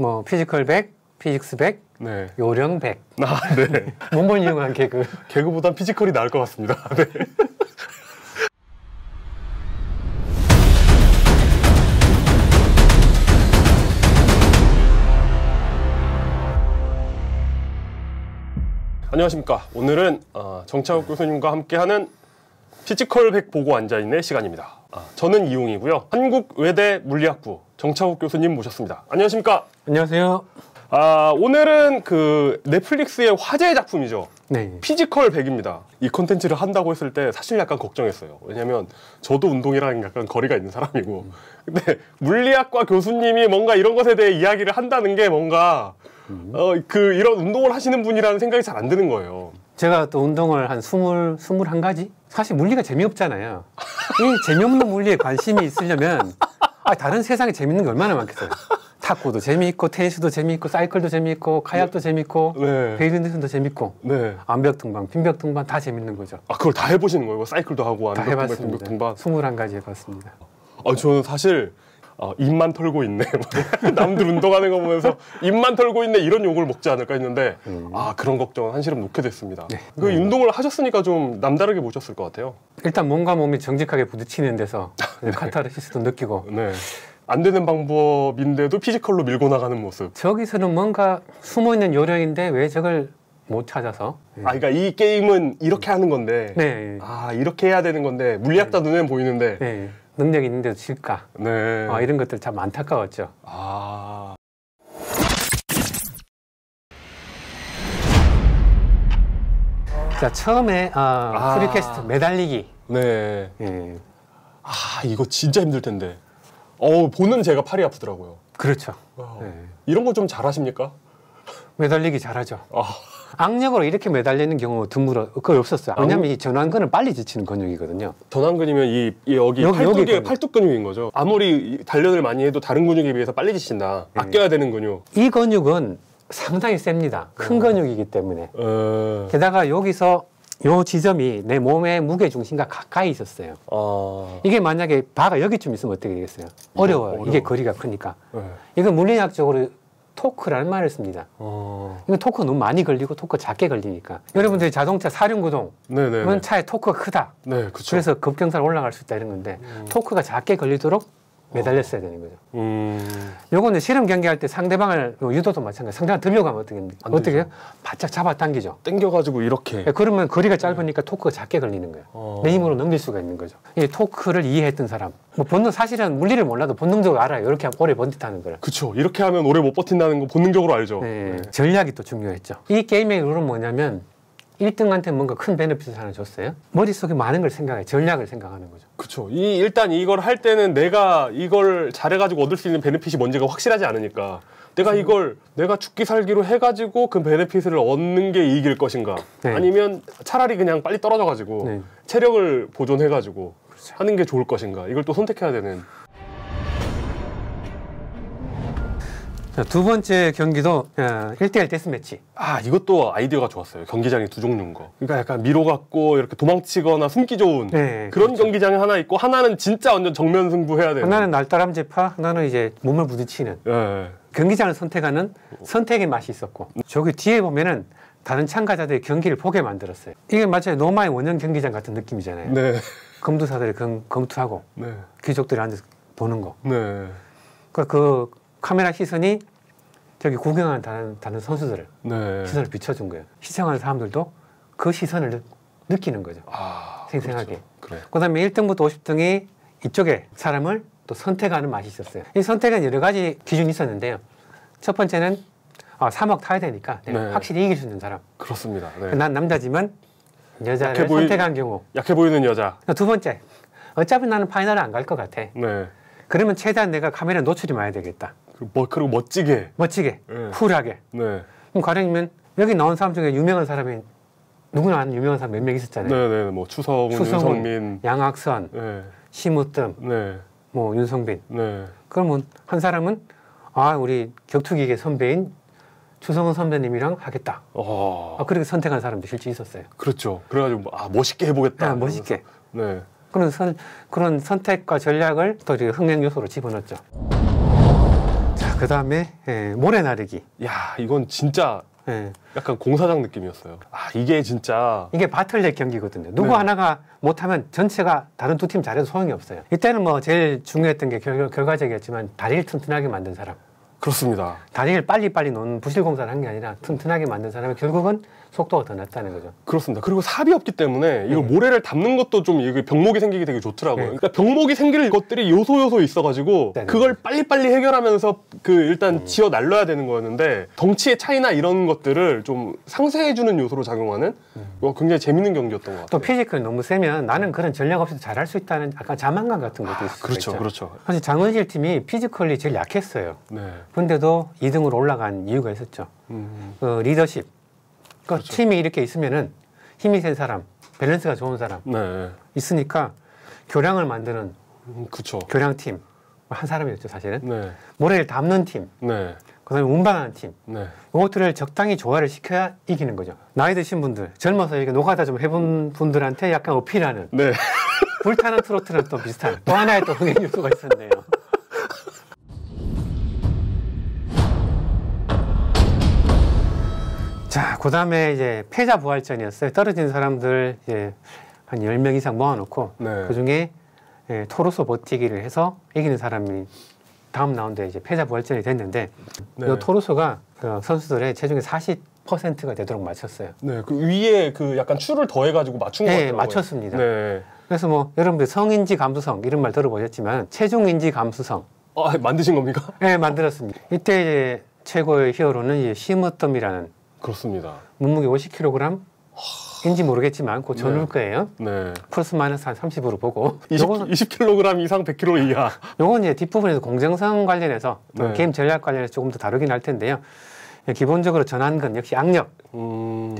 뭐 피지컬 100, 피직스 100, 네. 요령 100. 아, 네. 몸을 이용한 개그. 개그보단 피지컬이 나을 것 같습니다. 네. 안녕하십니까. 오늘은 정차욱 교수님과 함께하는 피지컬 100 보고 앉아있는 시간입니다. 저는 이용이고요. 한국외대 물리학부 정차욱 교수님 모셨습니다. 안녕하십니까. 안녕하세요. 오늘은 그 넷플릭스의 화제의 작품이죠. 네. 피지컬 100입니다. 이 콘텐츠를 한다고 했을 때 사실 약간 걱정했어요. 왜냐면 저도 운동이랑 약간 거리가 있는 사람이고 근데 물리학과 교수님이 뭔가 이런 것에 대해 이야기를 한다는 게 뭔가 이런 운동을 하시는 분이라는 생각이 잘 안 드는 거예요. 제가 또 운동을 한 21가지? 사실 물리가 재미없잖아요. 이 재미없는 물리에 관심이 있으려면 다른 세상에 재밌는 게 얼마나 많겠어요. 탁구도 재미있고, 테니스도 재미있고, 사이클도 재미있고, 카약도 재미있고, 네. 배드민턴도 재미있고, 네. 암벽 등반, 빈벽 등반 다 재밌는 거죠. 그걸 다 해보시는 거예요? 사이클도 하고, 다 암벽 등반, 해봤습니다. 빈벽 등반. 21가지 해봤습니다. 저는 사실 입만 털고 있네. 남들 운동하는 거 보면서 입만 털고 있네 이런 욕을 먹지 않을까 했는데 그런 걱정은 한시름 놓게 됐습니다. 네. 운동을 하셨으니까 좀 남다르게 보셨을 것 같아요. 일단 몸과 몸이 정직하게 부딪히는 데서 카타르시스도 느끼고 네. 안 되는 방법인데도 피지컬로 밀고 나가는 모습. 저기서는 뭔가 숨어있는 요령인데 왜 저걸 못 찾아서 그러니까 이 게임은 이렇게 하는 건데 네. 이렇게 해야 되는 건데 물리학자 눈에는 보이는데 네. 능력이 있는데도 질까? 네. 이런 것들 참 안타까웠죠. 자, 처음에 프리캐스트 매달리기. 네. 예. 이거 진짜 힘들 텐데. 보는 제가 팔이 아프더라고요. 그렇죠. 네. 이런 거 좀 잘하십니까? 매달리기 잘하죠. 악력으로 이렇게 매달리는 경우 거의 없었어요. 왜냐하면 이 전완근은 빨리 지치는 근육이거든요. 전완근이면 여기 팔뚝 근육인 거죠. 아무리 단련을 많이 해도 다른 근육에 비해서 빨리 지친다. 아껴야 되는 근육. 이 근육은 상당히 셉니다. 큰 근육이기 때문에. 게다가 여기서 요 지점이 내 몸의 무게 중심과 가까이 있었어요. 이게 만약에 바가 여기쯤 있으면 어떻게 되겠어요? 어려워요. 이게 거리가 크니까. 이건 물리학적으로 토크라는 말을 씁니다. 이건 토크 너무 많이 걸리고 토크 작게 걸리니까. 여러분들이 자동차 사륜구동 그건 차에 토크가 크다. 네, 그쵸. 그래서 급경사를 올라갈 수 있다 이런 건데 토크가 작게 걸리도록 매달렸어야 되는 거죠. 요거는 실험 경기할 때 상대방을 유도도 마찬가지. 상대방 들려고 하면 어떻게 해요? 바짝 잡아 당기죠. 당겨가지고 이렇게. 그러면 거리가 짧으니까 토크가 작게 걸리는 거예요. 내 힘으로 넘길 수가 있는 거죠. 이 토크를 이해했던 사람. 사실은 물리를 몰라도 본능적으로 알아요. 이렇게 오래 버티는 걸. 그렇죠. 이렇게 하면 오래 못 버틴다는 거 본능적으로 알죠. 네. 전략이 또 중요했죠. 이 게임의 룰은 뭐냐면 1등한테 뭔가 큰 베네핏을 하나 줬어요. 머릿속에 많은 걸 생각해. 전략을 생각하는 거죠. 그렇죠. 일단 이걸 할 때는 내가 이걸 잘해가지고 얻을 수 있는 베네핏이 뭔지가 확실하지 않으니까 내가 죽기 살기로 해가지고 그 베네핏을 얻는 게 이길 것인가 아니면 차라리 그냥 빨리 떨어져가지고 체력을 보존해가지고 하는 게 좋을 것인가 이걸 또 선택해야 되는. 자, 두 번째 경기도 1대1 데스매치. 이것도 아이디어가 좋았어요. 경기장이 두 종류인 거. 그러니까 약간 미로갖고 이렇게 도망치거나 숨기 좋은 그런 그렇죠. 경기장이 하나 있고 하나는 진짜 완전 정면 승부해야 되는. 하나는 날다람쥐파, 하나는 이제 몸을 부딪히는. 경기장을 선택하는 선택의 맛이 있었고 저기 뒤에 보면은 다른 참가자들이 경기를 보게 만들었어요. 이게 마치 로마의 원형 경기장 같은 느낌이잖아요. 네. 검투사들이 검투하고 귀족들이 앉아서 보는 거. 그 카메라 시선이 저기 구경하는 다른 선수들을 시선을 비춰준 거예요. 시청하는 사람들도 그 시선을 느끼는 거죠. 생생하게. 그렇죠. 그다음에 1등부터 50등이 이쪽에 사람을 또 선택하는 맛이 있었어요. 이 선택은 여러 가지 기준이 있었는데요. 첫 번째는 3억 타야 되니까 내가 확실히 이길 수 있는 사람. 그렇습니다. 난 남자지만 여자를 선택한 경우. 약해 보이는 여자. 두 번째, 어차피 나는 파이널을 안 갈 것 같아. 그러면 최대한 내가 카메라에 노출이 많이 되겠다. 그리고 멋지게, 쿨하게. 그럼 가령이면 여기 나온 사람 중에 유명한 사람이 누구나 아는 유명한 사람 몇 명 있었잖아요. 뭐 추성훈, 윤성민, 양학선, 심으뜸, 뭐 윤성빈. 그러면 한 사람은 우리 격투기계 선배인 추성훈 선배님이랑 하겠다. 그렇게 선택한 사람도 실제 있었어요. 그렇죠. 그래가지고 멋있게 해보겠다. 멋있게. 그런 선택과 전략을 또 흥행 요소로 집어넣었죠. 자, 그 다음에 모래 나르기. 야, 이건 진짜 약간 공사장 느낌이었어요. 아, 이게 진짜 이게 바틀넷 경기거든요. 누구 하나가 못하면 전체가 다른 두 팀 잘해도 소용이 없어요. 이때는 뭐 제일 중요했던 게 결과적이었지만 다리를 튼튼하게 만든 사람. 그렇습니다. 다리를 빨리빨리 놓는 부실공사를 한 게 아니라 튼튼하게 만든 사람이 결국은 속도가 더 낮다는 거죠. 그렇습니다. 그리고 삽이 없기 때문에 이거 모래를 담는 것도 좀 이게 병목이 생기기 되게 좋더라고요. 그러니까 병목이 생길 것들이 요소 있어가지고 그걸 빨리빨리 해결하면서 일단 지어 날려야 되는 거였는데 덩치의 차이나 이런 것들을 좀 상쇄해주는 요소로 작용하는 굉장히 재밌는 경기였던 것 같아요. 또 피지컬이 너무 세면 나는 그런 전략 없이도 잘할 수 있다는 약간 자만감 같은 것도 있을 수 있죠. 그렇죠. 사실 장원실 팀이 피지컬이 제일 약했어요. 그런데도 2등으로 올라간 이유가 있었죠. 리더십. 그렇죠. 팀이 이렇게 있으면은 힘이 센 사람, 밸런스가 좋은 사람 있으니까 교량을 만드는 교량팀 한 사람이었죠, 사실은. 모래를 담는 팀, 그다음에 운반하는 팀. 이것들을 적당히 조화를 시켜야 이기는 거죠. 나이 드신 분들, 젊어서 이렇게 노가다 좀 해본 분들한테 약간 어필하는 불타는 트로트는 또 비슷한 또 하나의 또 흥행 요소가 있었네요. 자, 그 다음에 이제 패자부활전이었어요. 떨어진 사람들 이제 한 10명 이상 모아놓고 그 중에 토로소 버티기를 해서 이기는 사람이 다음 라운드에 이제 패자부활전이 됐는데 이 토로소가 그 선수들의 체중의 40%가 되도록 맞췄어요. 그 위에 약간 추를 더해가지고 맞춘 것 같더라고요. 맞췄습니다. 그래서 뭐 여러분들 성인지 감수성 이런 말 들어보셨지만 체중인지 감수성. 만드신 겁니까? 네, 만들었습니다. 이때 이제 최고의 히어로는 이제 시무뜸이라는 그렇습니다. 몸무게 50kg인지 모르겠지만 곧 전울 거예요. 플러스 마이너스 한 30으로 보고 20kg 이상 100kg 이하. 요건 이제 뒷부분에서 공정성 관련해서 게임 전략 관련해서 조금 더 다루긴 할 텐데요. 기본적으로 전환근 역시 악력,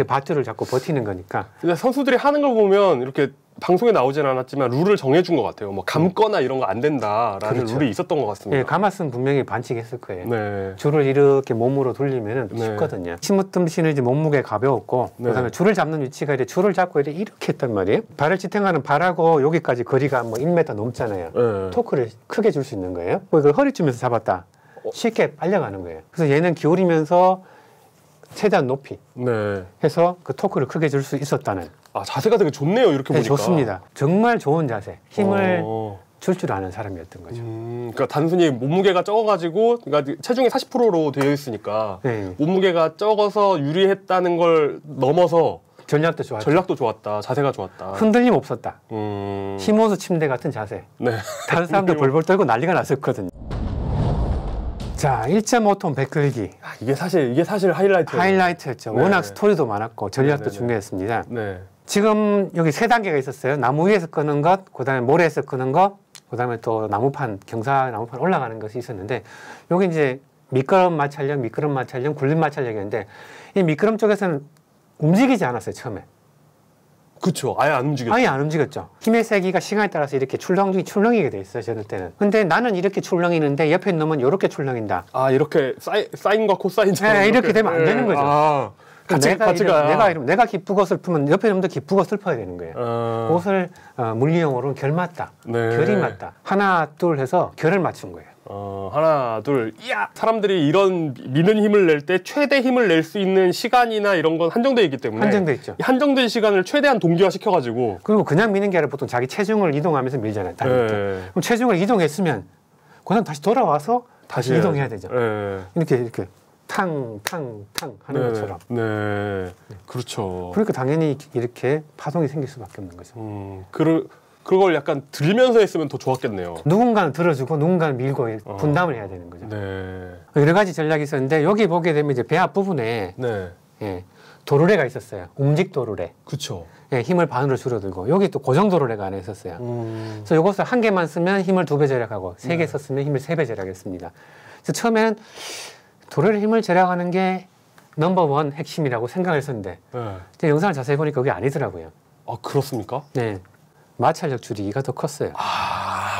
밧줄을 잡고 버티는 거니까. 근데 선수들이 하는 걸 보면 이렇게 방송에 나오진 않았지만 룰을 정해준 것 같아요. 뭐 감거나 이런 거 안 된다라는 룰이 있었던 것 같습니다. 감았으면 분명히 반칙했을 거예요. 줄을 이렇게 몸으로 돌리면 쉽거든요. 시무뜸 씨는 이제 몸무게 가벼웠고 그다음에 줄을 잡는 위치가 줄을 잡고 이렇게 했단 말이에요. 발을 지탱하는 발하고 여기까지 거리가 뭐 1m 넘잖아요. 토크를 크게 줄 수 있는 거예요. 그걸 허리쯤에서 잡았다. 쉽게 빨려가는 거예요. 그래서 얘는 기울이면서 최대한 높이 해서 그 토크를 크게 줄 수 있었다는. 자세가 되게 좋네요. 이렇게 보니까. 좋습니다. 정말 좋은 자세. 힘을 줄 줄 아는 사람이었던 거죠. 그러니까 단순히 몸무게가 적어가지고 그러니까 체중이 40%로 되어 있으니까 몸무게가 적어서 유리했다는 걸 넘어서 전략도 좋았다. 자세가 좋았다. 흔들림 없었다. 시모스 침대 같은 자세. 다른 사람들 벌벌 떨고 난리가 났었거든요. 자, 1.5톤 배끌기. 이게 사실 하이라이트였죠. 워낙 스토리도 많았고 전략도 중요했습니다. 지금 여기 3단계가 있었어요. 나무 위에서 끄는 것, 그다음에 모래에서 끄는 것, 그다음에 또 나무판 올라가는 것이 있었는데 여기 이제 미끄럼 마찰력, 굴림 마찰력이었는데 이 미끄럼 쪽에서는 움직이지 않았어요, 처음에. 그렇죠. 아예 안 움직였죠. 힘의 세기가 시간에 따라서 이렇게 출렁이게 돼 있어요, 저럴 때는. 근데 나는 이렇게 출렁이는데 옆에 있는 놈은 이렇게 출렁인다. 이렇게 사인과 코사인처럼. 이렇게 되면 안 되는 거죠. 내가 기쁘고 슬프면 옆에 놈도 기쁘고 슬퍼야 되는 거예요. 그것을 물리용어로는 결 맞다. 결이 맞다. 하나, 둘 해서 결을 맞춘 거예요. 하나, 둘, 사람들이 이런 미는 힘을 낼 때 최대 힘을 낼 수 있는 시간이나 이런 건 한정되어 있기 때문에 한정돼 있죠. 한정된 시간을 최대한 동기화 시켜가지고 그리고 그냥 미는 게 아니라 보통 자기 체중을 이동하면서 밀잖아요. 그럼 체중을 이동했으면 그다음 다시 돌아와서 다시 이동해야 되죠. 이렇게 탕 하는 것처럼. 그렇죠. 그러니까 당연히 이렇게 파동이 생길 수밖에 없는 거죠. 그걸 약간 들면서 했으면 더 좋았겠네요. 누군가는 들어주고 누군가는 밀고 분담을 해야 되는 거죠. 여러 가지 전략이 있었는데 여기 보게 되면 이제 배 앞부분에 도르래가 있었어요. 움직 도르래. 그렇죠. 힘을 반으로 줄여들고 여기 또 고정 도르래가 안에 있었어요. 그래서 이것을 한 개만 쓰면 힘을 2배 절약하고 3개 썼으면 힘을 3배 절약했습니다. 그래서 처음에는 도르래 힘을 절약하는 게 넘버원 핵심이라고 생각을 했었는데 영상을 자세히 보니까 그게 아니더라고요. 그렇습니까? 마찰력 줄이기가 더 컸어요.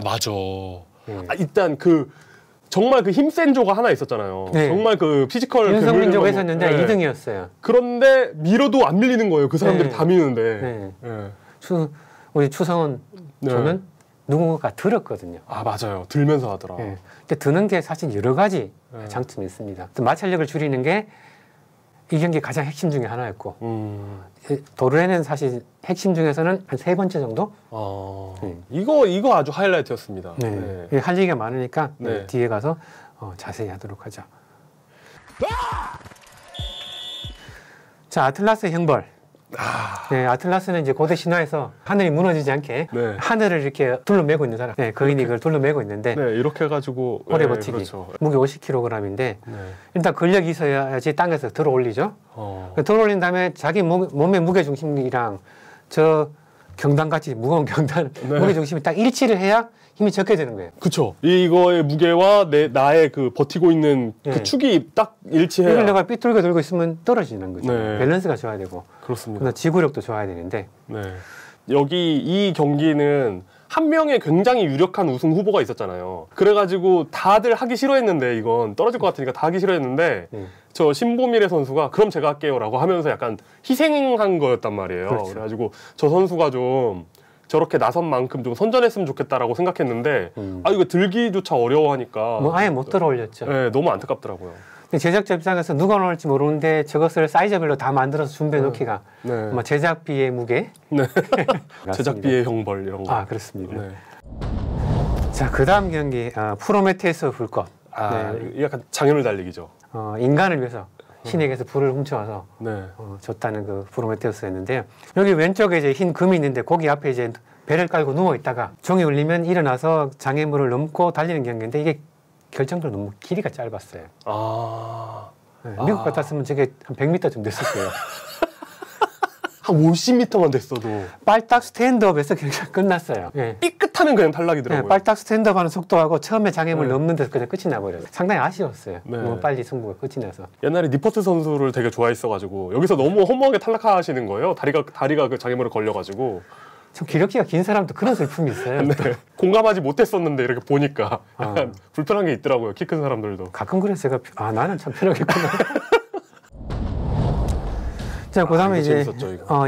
맞아. 일단 정말 힘센 조가 하나 있었잖아요. 정말 피지컬 윤성민 조가 했었는데 2등이었어요. 그런데 밀어도 안 밀리는 거예요. 그 사람들이 다 미는데. 우리 추성원 조는 누군가가 들었거든요. 아 맞아요. 들면서 하더라. 네. 근데 드는 게 사실 여러 가지 장점이 있습니다. 마찰력을 줄이는 게 이 경기 가장 핵심 중에 하나였고 도르에는 사실 핵심 중에서는 한 3번째 정도? 이거 아주 하이라이트였습니다. 네. 네. 할 얘기가 많으니까 뒤에 가서 자세히 하도록 하죠. 자, 아틀라스의 형벌. 네, 아틀라스는 이제 고대 신화에서 하늘이 무너지지 않게 하늘을 이렇게 둘러매고 있는 사람. 네, 거인이 그걸 둘러매고 있는데. 네, 이렇게 해가지고 오래 버티기. 그렇죠. 무게 50kg인데 일단 근력이 있어야지 땅에서 들어 올리죠. 들어 올린 다음에 자기 몸의 무게 중심이랑 저 경단같이 무거운 경단 무게 중심이 딱 일치를 해야 힘이 적게 되는 거예요. 그렇죠. 이거의 무게와 나의 그 버티고 있는 그 축이 딱 일치해야. 이걸 내가 삐뚤게 들고 있으면 떨어지는 거죠. 밸런스가 좋아야 되고. 그렇습니다. 지구력도 좋아야 되는데. 여기 이 경기는 한 명의 굉장히 유력한 우승 후보가 있었잖아요. 그래가지고 다들 하기 싫어했는데 이건 떨어질 것 같으니까 다 하기 싫어했는데 저 신보미래 선수가 그럼 제가 할게요라고 하면서 약간 희생한 거였단 말이에요. 그렇죠. 그래가지고 저 선수가 좀 저렇게 나선 만큼 좀 선전했으면 좋겠다라고 생각했는데 이거 들기조차 어려워하니까 뭐 아예 못 들어올렸죠. 네, 너무 안타깝더라고요. 제작자 입장에서 누가 나올지 모르는데 저것을 사이즈별로 다 만들어서 준비해 놓기가 아마 제작비의 무게, 제작비의 형벌 이런 거. 그렇습니다. 자, 그 다음 경기 프로메테우스 불꽃. 약간 장애물 달리기죠. 인간을 위해서 신에게서 불을 훔쳐와서 줬다는 그 프로메테우스였는데요. 여기 왼쪽에 이제 흰 금이 있는데 거기 앞에 이제 배를 깔고 누워 있다가 종이 울리면 일어나서 장애물을 넘고 달리는 경기인데 이게 결정적으로 너무 길이가 짧았어요. 미국 같았으면 저게 한 100m쯤 됐을 거예요. 한 50m만 됐어도 빨딱 스탠드업에서 경기가 끝났어요. 삐끗하면 그냥 탈락이더라고요. 빨딱 스탠드업하는 속도하고 처음에 장애물 넘는 데서 그냥 끝이 나버려요. 상당히 아쉬웠어요. 너무 빨리 승부가 끝이 나서. 옛날에 니퍼트 선수를 되게 좋아했어가지고 여기서 너무 허무하게 탈락하시는 거예요. 다리가 그 장애물에 걸려가지고. 좀 기력기가 긴 사람도 그런 슬픔이 있어요. 공감하지 못했었는데 이렇게 보니까 약간 불편한 게 있더라고요. 키 큰 사람들도. 가끔 그래서 제가 나는 참 편하겠구나. 자, 그 다음에 이제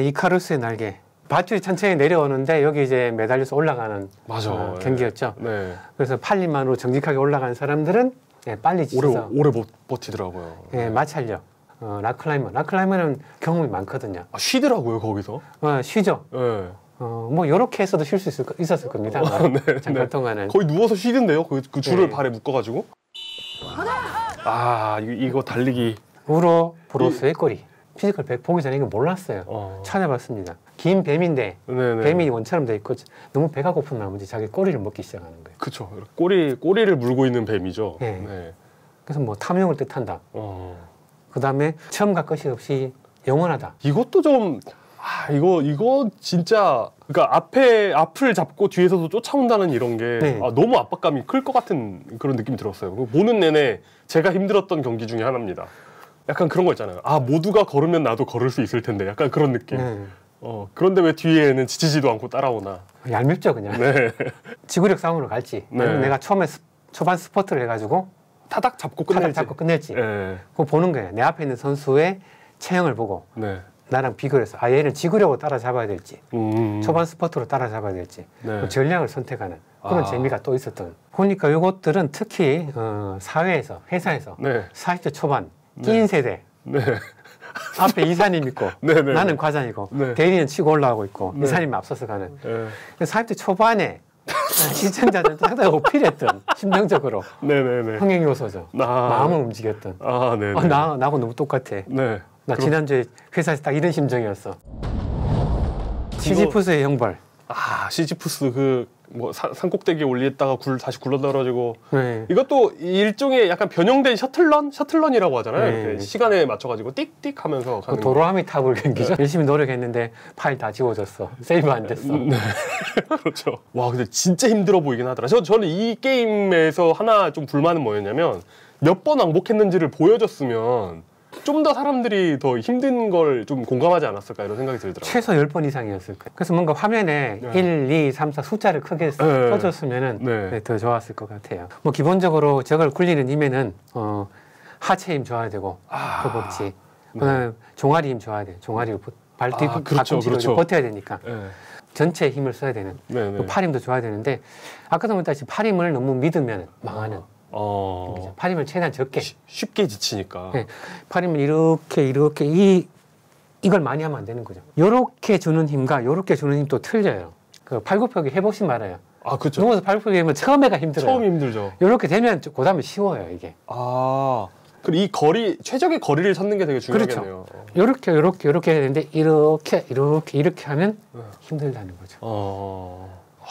이카루스의 날개. 밧줄이 천천히 내려오는데 여기 이제 매달려서 올라가는 경기였죠. 그래서 팔림만으로 정직하게 올라가는 사람들은 빨리 지쳐서 오래 버티더라고요. 마찰력. 락클라이머는 경험이 많거든요. 쉬더라고요, 거기서? 쉬죠. 뭐 이렇게 해서도 쉴 수 있었을 겁니다. 잠깐 동안은 거의 누워서 쉬던데요. 그 줄을 발에 묶어가지고. 이거 달리기. 우로보로스의 꼬리. 피지컬 100 보기 전에 이거 몰랐어요. 찾아봤습니다. 긴 뱀인데 뱀이 원처럼 돼 있고 너무 배가 고픈 나머지 자기 꼬리를 먹기 시작하는 거예요. 그렇죠. 꼬리를 물고 있는 뱀이죠. 그래서 뭐 탐욕을 뜻한다. 그 다음에 처음과 끝이 없이 영원하다. 이것도 좀 이거 진짜 그러니까 앞을 잡고 뒤에서도 쫓아온다는 이런 게 너무 압박감이 클 것 같은 그런 느낌이 들었어요. 보는 내내 제가 힘들었던 경기 중에 하나입니다. 약간 그런 거 있잖아요. 모두가 걸으면 나도 걸을 수 있을 텐데 약간 그런 느낌. 그런데 왜 뒤에는 지치지도 않고 따라오나. 얄밉죠 그냥. 지구력 싸움으로 갈지 아니면 내가 초반 스퍼트를 해가지고 타닥 잡고 끝낼지 그거 보는 거예요. 내 앞에 있는 선수의 체형을 보고 나랑 비교를 해서 얘는 지구력으로 따라잡아야 될지 초반 스퍼트로 따라잡아야 될지 전략을 선택하는 그런 재미가 또 있었던. 보니까 이것들은 특히 사회에서 회사에서 40대 초반 끼인 세대 앞에 이사님 있고 나는 과장이고 대리는 치고 올라가고 있고 이사님이 앞서서 가는 40대 초반에 시청자들은 상당히 어필했던 심정적으로 흥행 요소죠. 마음을 움직였던. 나하고 너무 똑같아. 나 지난주에 회사에서 딱 이런 심정이었어. 시지푸스의 형벌. 시지푸스 산꼭대기에 올렸다가 다시 굴러떨어지고 이것도 일종의 약간 변형된 셔틀런이라고 하잖아요. 시간에 맞춰가지고 띡띡 하면서 가는 도로아미 타블 경기죠. 열심히 노력했는데 파일 다 지워졌어. 세이브 안 됐어. 그렇죠. 와 근데 진짜 힘들어 보이긴 하더라. 저는 이 게임에서 하나 좀 불만은 뭐였냐면 몇 번 왕복했는지를 보여줬으면 좀 더 사람들이 더 힘든 걸 좀 공감하지 않았을까 이런 생각이 들더라고요. 최소 10번 이상이었을 거예요. 그래서 뭔가 화면에 1, 2, 3, 4 숫자를 크게 써줬으면 더 좋았을 것 같아요. 뭐 기본적으로 저걸 굴리는 힘에는 하체 힘 줘야 되고 허벅지, 그다음에 종아리 힘 줘야 돼요. 종아리 뒤꿈치로 버텨야 되니까 전체 힘을 써야 되는 그 팔힘도 좋아야 되는데 아까도 말했다시피 팔힘을 너무 믿으면 망하는 팔힘을 최대한 적게 쉽게 지치니까 팔힘을 이렇게 이걸 많이 하면 안 되는 거죠. 요렇게 주는 힘과 요렇게 주는 힘 또 틀려요. 그 팔굽혀펴기 해보신 말아요. 그렇죠. 누워서 팔굽혀펴기 하면 처음에가 힘들어요. 처음 힘들죠. 요렇게 되면 그다음에 쉬워요, 이게. 그리고 이 거리, 최적의 거리를 찾는 게 되게 중요하겠네요. 그렇죠. 요렇게 해야 되는데 이렇게 하면 힘들다는 거죠.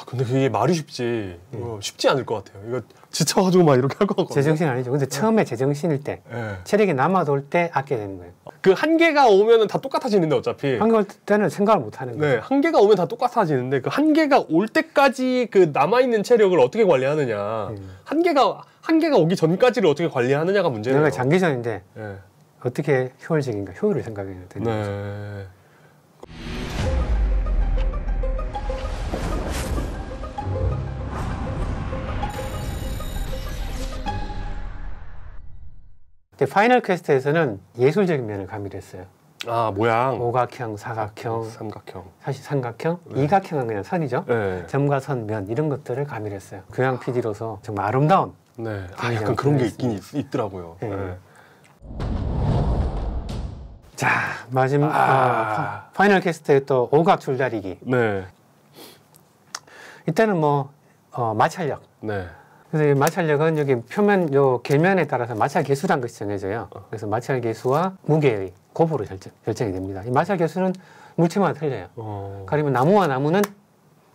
근데 그게 말이 쉽지. 쉽지 않을 것 같아요. 이거 지쳐가지고 막 이렇게 할 것 같거든요. 제정신 아니죠. 근데 처음에 제정신일 때, 체력이 남아돌 때 아껴야 되는 거예요. 그 한계가 오면은 다 똑같아지는데 어차피. 한계 올 때는 생각을 못 하는 거예요. 한계가 오면 다 똑같아지는데 그 한계가 올 때까지 그 남아있는 체력을 어떻게 관리하느냐. 한계가 오기 전까지를 어떻게 관리하느냐가 문제예요. 내가 장기전인데 어떻게 효율적인가 효율을 생각해야 되는 거죠. 파이널 퀘스트에서는 예술적인 면을 가미했어요. 모양. 오각형, 사각형, 삼각형. 사실 삼각형, 이각형은 그냥 선이죠. 점과 선, 면 이런 것들을 가미했어요. 교양 PD로서 정말 아름다운. 약간 그런 게 있더라고요. 자, 마지막 파이널 퀘스트의 또 오각 줄다리기. 이때는 마찰력. 그래서 이 마찰력은 여기 표면 요 계면에 따라서 마찰 계수라는 것이 정해져요. 그래서 마찰 계수와 무게의 곱으로 결정이 됩니다. 이 마찰 계수는 물체마다 틀려요. 가리면 나무와 나무는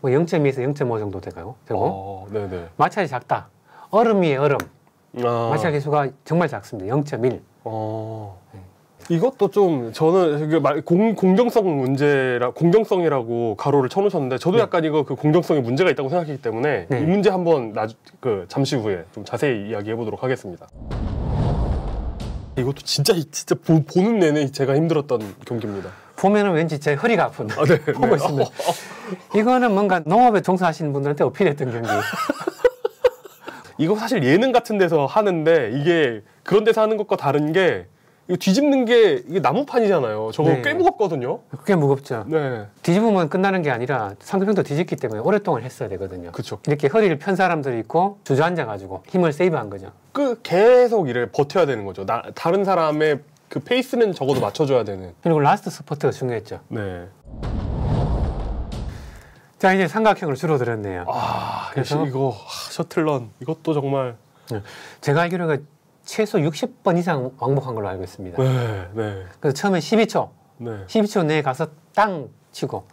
0.2에서 0.5 정도 되고 마찰이 작다. 얼음 위에 얼음. 마찰 계수가 정말 작습니다. 0.1. 이것도 좀 저는 공정성이라고 가로를 쳐놓으셨는데 저도 약간 이거 그 공정성에 문제가 있다고 생각하기 때문에 이 문제 한번 잠시 후에 좀 자세히 이야기해 보도록 하겠습니다. 이것도 진짜 보는 내내 제가 힘들었던 경기입니다. 보면은 왠지 제 허리가 아픈 보고 있으면 이거는 뭔가 농업에 종사하시는 분들한테 어필했던 경기. 이거 사실 예능 같은 데서 하는데 이게 그런 데서 하는 것과 다른 게 이거 뒤집는 게 이게 나무판이잖아요. 저거 꽤 무겁거든요. 꽤 무겁죠. 뒤집으면 끝나는 게 아니라 상대편도 뒤집기 때문에 오랫동안 했어야 되거든요. 이렇게 허리를 편 사람들이 있고 주저앉아가지고 힘을 세이브한 거죠. 계속 이렇게 버텨야 되는 거죠. 다른 사람의 그 페이스는 적어도 맞춰줘야 되는. 그리고 라스트 스포트가 중요했죠. 자, 이제 삼각형으로 줄어들었네요. 그래서 이거 셔틀런 이것도 정말 제가 알기로는 최소 60번 이상 왕복한 걸로 알고 있습니다. 그래서 처음에 12초 12초 내에 가서 땅 치고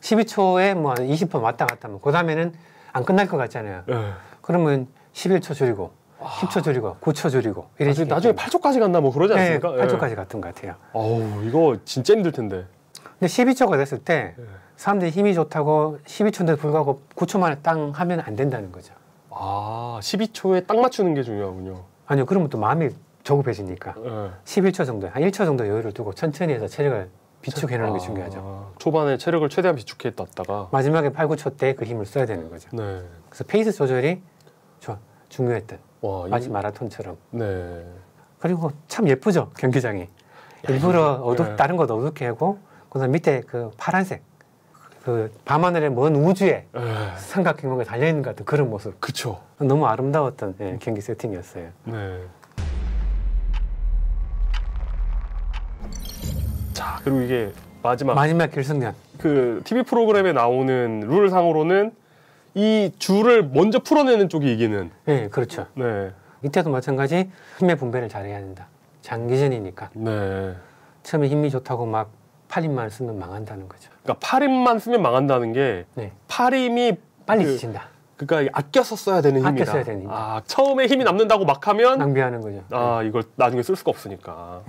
12초에 20번 왔다 갔다 하면 그 다음에는 안 끝날 것 같잖아요. 그러면 11초 줄이고 10초 줄이고 9초 줄이고 나중에 8초까지 갔나 그러지 않습니까? 8초까지 갔던 것 같아요. 이거 진짜 힘들 텐데. 근데 12초가 됐을 때 사람들이 힘이 좋다고 12초인데도 불구하고 9초 만에 땅 하면 안 된다는 거죠. 12초에 딱 맞추는 게 중요하군요. 아니요, 그러면 또 마음이 조급해지니까 11초 정도, 한 1초 정도 여유를 두고 천천히 해서 체력을 비축해놓는 게 중요하죠. 초반에 체력을 최대한 비축해뒀다가 마지막에 8, 9초 때 그 힘을 써야 되는 거죠. 그래서 페이스 조절이 중요했던 마치 마라톤처럼. 그리고 참 예쁘죠, 경기장이. 일부러 다른 것 어둡게 하고 그다음 밑에 그 파란색 그 밤하늘의 먼 우주에 삼각형으로 달려있는 것 같은 그런 모습. 너무 아름다웠던 경기 세팅이었어요. 자, 그리고 이게 마지막 결승전. 그 TV 프로그램에 나오는 룰상으로는 이 줄을 먼저 풀어내는 쪽이 이기는. 그렇죠. 이때도 마찬가지 힘의 분배를 잘해야 된다. 장기전이니까. 처음에 힘이 좋다고 막 팔힘만 쓰면 망한다는 거죠. 그러니까 팔힘만 쓰면 망한다는 게 팔힘이 빨리 지친다. 그러니까 아껴서 써야 되는 힘이다. 아껴 써야 되는 힘. 처음에 힘이 남는다고 막 하면 낭비하는 거죠. 이걸 나중에 쓸 수가 없으니까.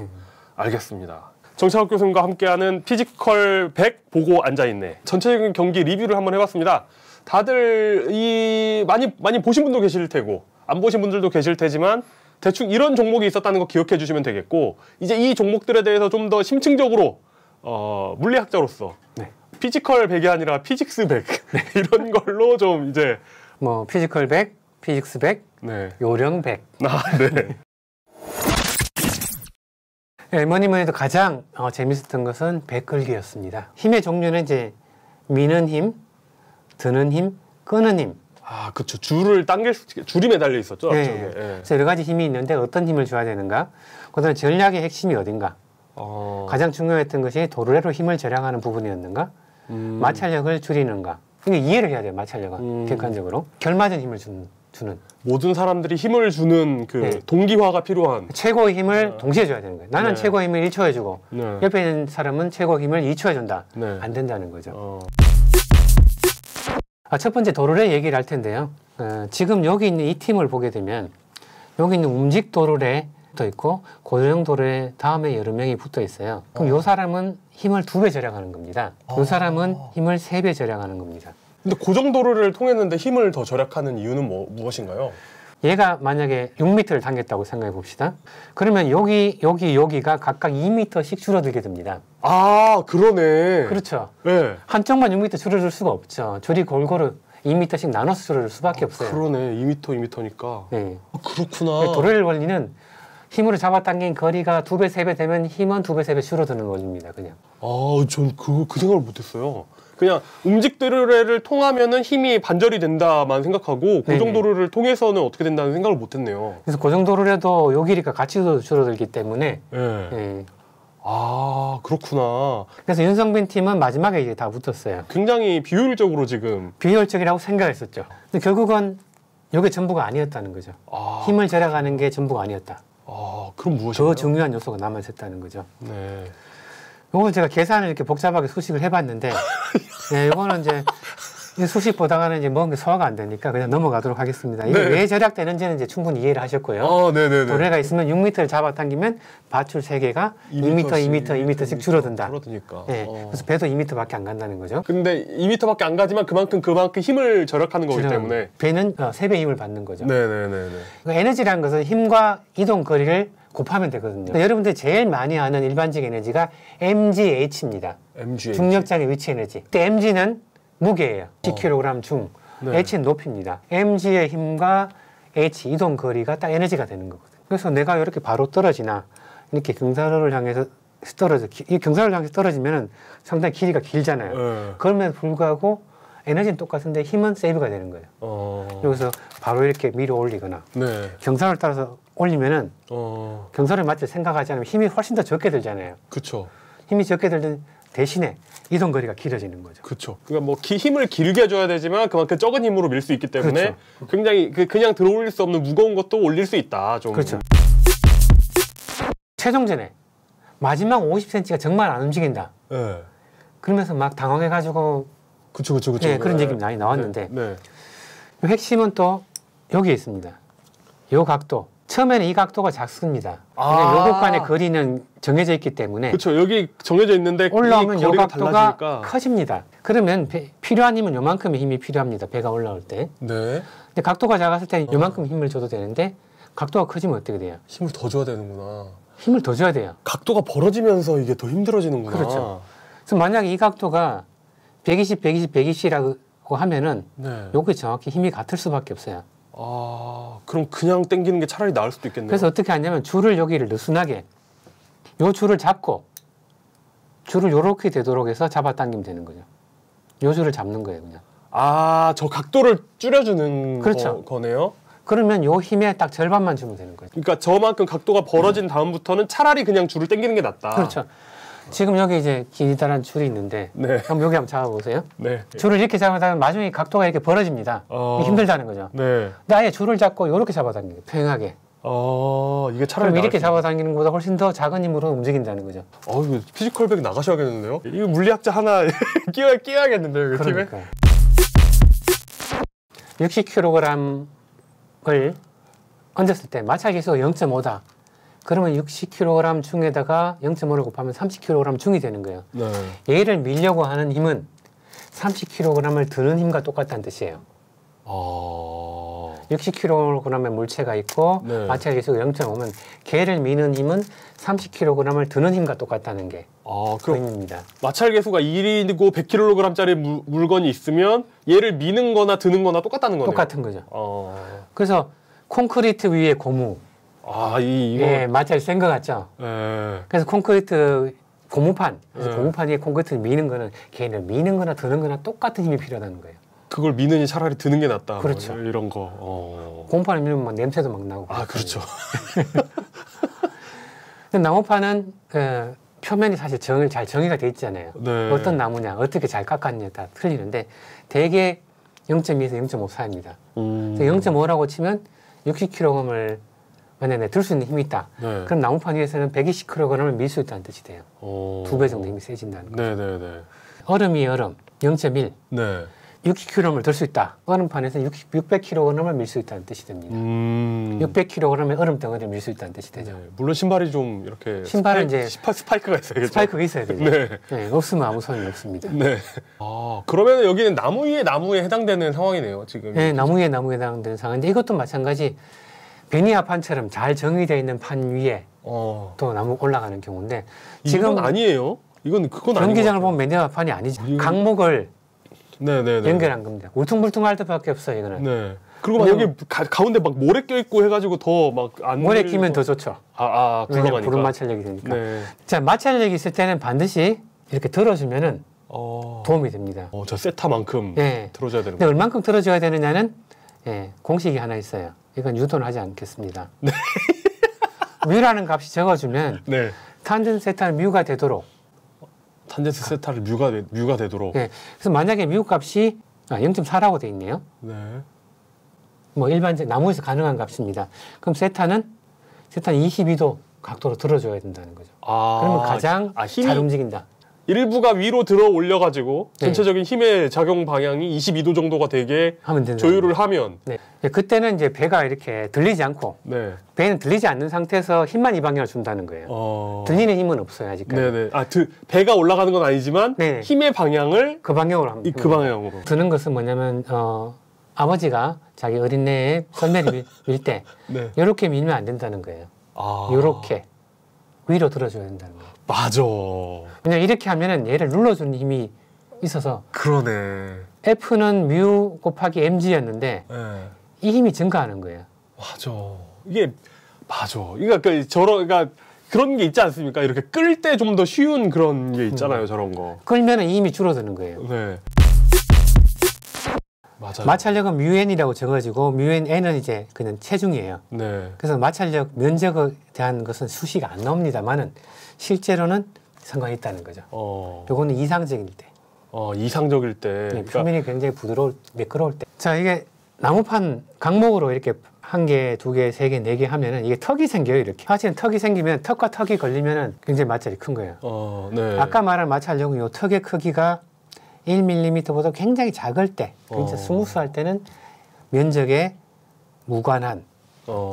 알겠습니다. 정창욱 교수님과 함께하는 피지컬 100 보고 앉아있네. 전체적인 경기 리뷰를 한번 해봤습니다. 다들 많이 보신 분도 계실 테고 안 보신 분들도 계실 테지만 대충 이런 종목이 있었다는 거 기억해 주시면 되겠고 이제 이 종목들에 대해서 좀 더 심층적으로 물리학자로서 피지컬 100이 아니라 피직스 100 이런 걸로 좀 이제 피지컬 100, 피직스 100, 요령 100. 네, 뭐니 해도 가장 재밌었던 것은 배 끌기였습니다. 힘의 종류는 이제 미는 힘, 드는 힘, 끄는 힘. 아, 그렇죠. 줄을 당길 줄이 매달려 있었죠. 네. 네. 그래서 여러 가지 힘이 있는데 어떤 힘을 줘야 되는가? 그다음에 전략의 핵심이 어딘가? 가장 중요했던 것이 도르래로 힘을 절약하는 부분이었는가? 마찰력을 줄이는가? 이게 이해를 해야 돼요. 마찰력은 객관적으로 결맞은 힘을 주는 모든 사람들이 힘을 주는 그 네. 동기화가 필요한 최고의 힘을 동시에 줘야 되는 거예요. 나는 네. 최고의 힘을 1초에 주고 네. 옆에 있는 사람은 최고의 힘을 2초에 준다. 네. 안 된다는 거죠. 첫 번째 도르래 얘기를 할 텐데요. 지금 여기 있는 이 팀을 보게 되면 여기 있는 움직 도르래 붙어 있고 고정 도르래 다음에 여러 명이 붙어 있어요. 그럼 이 사람은 힘을 2배 절약하는 겁니다. 이 사람은 힘을 3배 절약하는 겁니다. 근데 고정 도르래를 통했는데 힘을 더 절약하는 이유는 무엇인가요? 얘가 만약에 6m를 당겼다고 생각해 봅시다. 그러면 여기가 각각 2m씩 줄어들게 됩니다. 아, 그러네. 그렇죠. 네. 한쪽만 6m 줄어들 수가 없죠. 줄이 골고루 2m씩 나눠서 줄어들 수밖에 없어요. 그러네. 2m니까. 네. 그렇구나. 도르래 원리는 힘으로 잡아당긴 거리가 2배, 3배 되면 힘은 2배, 3배 줄어드는 원리입니다. 그냥. 전 그 생각을 못했어요. 그냥 움직 도르래를 통하면은 힘이 반절이 된다만 생각하고 고정 도르래를 통해서는 어떻게 된다는 생각을 못했네요. 그래서 고정 도르래도 요 길이가 같이 줄어들기 때문에. 네. 네. 아, 그렇구나. 그래서 윤성빈 팀은 마지막에 이제 다 붙었어요. 굉장히 비효율적으로 지금. 비효율적이라고 생각했었죠. 근데 결국은 이게 전부가 아니었다는 거죠. 힘을 절약하는 게 전부가 아니었다. 그럼 무엇인가요? 더 중요한 요소가 남아있었다는 거죠. 네. 요걸 제가 계산을 이렇게 복잡하게 수식을 해봤는데, 네, 요거는 이제 수식 보다가는 이제 뭔가 소화가 안 되니까 그냥 넘어가도록 하겠습니다. 이게 왜 절약되는지는 이제 충분히 이해를 하셨고요. 도레가 있으면 6m를 잡아당기면 밧줄 3개가 2m씩 줄어든다. 줄어드니까. 네, 그래서 배도 2m밖에 안 간다는 거죠. 근데 2m밖에 안 가지만 그만큼 힘을 절약하는 거기 때문에. 배는 3배 힘을 받는 거죠. 네네네. 에너지라는 것은 힘과 이동 거리를 곱하면 되거든요. 여러분들이 제일 많이 아는 일반적 에너지가 mgH입니다. mgH. 중력장의 위치 에너지. 그때 mg는 무게예요. 10kg 중. h는 높이입니다. mg의 힘과 h 이동 거리가 딱 에너지가 되는 거거든요. 그래서 내가 이렇게 바로 떨어지나 이렇게 경사로를 향해서 이 경사로를 향해서 떨어지면 상당히 길이가 길잖아요. 그럼에도 불구하고 에너지는 똑같은데 힘은 세이브가 되는 거예요. 여기서 바로 이렇게 밀어 올리거나 경사를 따라서 올리면은 경사를 맞춰 생각하지 않으면 힘이 훨씬 더 적게 들잖아요. 그렇죠. 힘이 적게 들던 대신에 이동 거리가 길어지는 거죠. 그렇죠. 그러니까 뭐 힘을 길게 줘야 되지만 그만큼 적은 힘으로 밀 수 있기 때문에 굉장히 그냥 들어올릴 수 없는 무거운 것도 올릴 수 있다. 좀. 그렇죠. 최종전에 마지막 50cm가 정말 안 움직인다. 그러면서 막 당황해가지고 그쵸. 네, 그런 얘기 많이 나왔는데 핵심은 또 여기에 있습니다. 요 각도. 처음에는 이 각도가 작습니다. 요것 간의 거리는 정해져 있기 때문에 그렇죠. 여기 정해져 있는데 올라오면 요 각도가 달라지니까. 커집니다. 그러면 필요한 힘은 요만큼의 힘이 필요합니다. 배가 올라올 때. 근데 각도가 작았을 때 요만큼 힘을 줘도 되는데 각도가 커지면 어떻게 돼요? 힘을 더 줘야 되는구나. 힘을 더 줘야 돼요. 각도가 벌어지면서 이게 더 힘들어지는구나. 그렇죠. 그래서 만약에 이 각도가 120라고 하면은 요게 정확히 힘이 같을 수밖에 없어요. 그럼 그냥 당기는 게 차라리 나을 수도 있겠네요. 그래서 어떻게 하냐면 줄을 여기를 느슨하게 요 줄을 잡고 줄을 요렇게 되도록 해서 잡아당기면 되는 거죠. 요 줄을 잡는 거예요, 그냥. 저 각도를 줄여주는 거네요. 그러면 요 힘의 딱 절반만 주면 되는 거죠. 그러니까 저만큼 각도가 벌어진 다음부터는 차라리 그냥 줄을 당기는 게 낫다. 그렇죠. 지금 여기 이제 길다란 줄이 있는데 그럼 여기 한번 잡아보세요. 줄을 이렇게 잡아당기면 나중에 각도가 이렇게 벌어집니다. 힘들다는 거죠. 근데 아예 줄을 잡고 이렇게 잡아당겨요. 평행하게. 이게 차라리 그럼 이렇게 잡아당기는 것보다 훨씬 더 작은 힘으로 움직인다는 거죠. 이거 피지컬백 나가셔야겠는데요? 이거 물리학자 하나 끼워야겠는데요, 그 팀에? 60kg을 얹었을 때 마찰 계수가 0.5다. 그러면 60kg 중에다가 0.5를 곱하면 30kg 중이 되는 거예요. 얘를 밀려고 하는 힘은 30kg을 드는 힘과 똑같다는 뜻이에요. 60kg의 물체가 있고 마찰 계수가 0.5면 걔를 미는 힘은 30kg을 드는 힘과 똑같다는 게 포인트입니다. 마찰 계수가 1이고 100kg짜리 물건이 있으면 얘를 미는 거나 드는 거나 똑같다는 거네요. 똑같은 거죠. 그래서 콘크리트 위에 고무 이거 예, 마찰이 센 것 같죠. 예. 그래서 콘크리트 고무판, 그래서 고무판 위에 콘크리트를 미는 거는 걔는 미는 거나 드는 거나 똑같은 힘이 필요하다는 거예요. 그걸 미느니 차라리 드는 게 낫다. 그렇죠. 뭐 이런 거. 고무판을 밀면 막 냄새도 막 나고. 그렇죠. 근데 나무판은 표면이 사실 잘 정의가 돼 있잖아요. 네. 어떤 나무냐, 어떻게 잘 깎았느냐 다 틀리는데 대개 0.2에서 0.5 사이입니다. 0.5라고 치면 60kg을 만약에 들 수 있는 힘이 있다. 네. 그럼 나무판 위에서는 120kg을 밀 수 있다는 뜻이 돼요. 2배 정도 힘이 세진다는 거죠. 네네네. 얼음이 얼음 0.1. 네. 60kg을 들 수 있다. 얼음판에서 600kg을 밀 수 있다는 뜻이 됩니다. 600kg의 얼음 덩어리를 밀 수 있다는 뜻이 되죠. 네. 물론 신발이 좀 이렇게 신발은 이제 스파이크가 있어야겠죠. 스파이크가 있어야 되죠. 네. 네, 없으면 아무 소용이 없습니다. 네. 그러면 여기는 나무에 해당되는 상황이네요, 지금. 네, 나무에 해당되는 상황인데 이것도 마찬가지 베니아판처럼 잘 정의되어 있는 판 위에 또 나무 올라가는 경우인데 지금 이건 아니에요. 그건 경기장을 보면 베니아판이 아니죠. 강목을 네네네. 연결한 겁니다. 울퉁불퉁할 때밖에 없어요, 이거는. 네. 그리고 막 여기 가운데 막 모래 껴있고 해가지고 더 막 안 모래 끼면 더 좋죠. 굴러가니까. 불은 마찰력이 되니까. 네. 자, 마찰력이 있을 때는 반드시 이렇게 들어주면은 도움이 됩니다. 저 세타만큼 네. 들어줘야 되는 근데 거예요. 얼만큼 들어줘야 되느냐는 공식이 하나 있어요. 이건 유도는 하지 않겠습니다. 네. 뮤라는 값이 적어주면 네. 탄젠트 세타는 뮤가 되도록 탄젠트 세타를 뮤가 되도록. 네. 그래서 만약에 뮤 값이 0.4라고 돼 있네요. 네. 뭐 일반적 나무에서 가능한 값입니다. 그럼 세타는 22도 각도로 들어줘야 된다는 거죠. 그러면 가장 잘 움직인다. 일부가 위로 들어 올려가지고 전체적인 힘의 작용 방향이 22도 정도가 되게 조율을 하면. 네. 그때는 이제 배가 이렇게 들리지 않고 배는 들리지 않는 상태에서 힘만 이 방향을 준다는 거예요. 들리는 힘은 없어요 아직까지. 네네. 배가 올라가는 건 아니지만 힘의 방향을 그 방향으로 합니다. 그 방향으로. 드는 것은 뭐냐면 아버지가 자기 어린애의 썰매를 밀 때 이렇게 밀면 안 된다는 거예요. 이렇게 위로 들어줘야 된다는 거예요. 맞아. 왜냐면 이렇게 하면은 얘를 눌러주는 힘이 있어서. 그러네. F는 뮤 곱하기 mg였는데 이 힘이 증가하는 거예요. 맞아. 이게 맞아. 그러니까 그런 게 있지 않습니까? 이렇게 끌 때 좀 더 쉬운 그런 게 있잖아요. 저런 거. 끌면은 이 힘이 줄어드는 거예요. 네. 맞아요. 마찰력은 뮤n이라고 적어지고 뮤n은 이제 그냥 체중이에요. 네. 그래서 마찰력 면적에 대한 것은 수식이 안 나옵니다만은 실제로는 상관이 있다는 거죠. 요거는 이상적일 때. 이상적일 때. 네, 표면이 굉장히 매끄러울 때. 자, 이게 나무판 강목으로 이렇게 1개, 2개, 3개, 4개 하면은 이게 턱이 생겨요, 이렇게. 사실은 턱이 생기면 턱과 턱이 걸리면은 굉장히 마찰이 큰 거예요. 네. 아까 말한 마찰력은 요 턱의 크기가 1mm보다 굉장히 작을 때, 진짜 스무스할 때는 면적에 무관한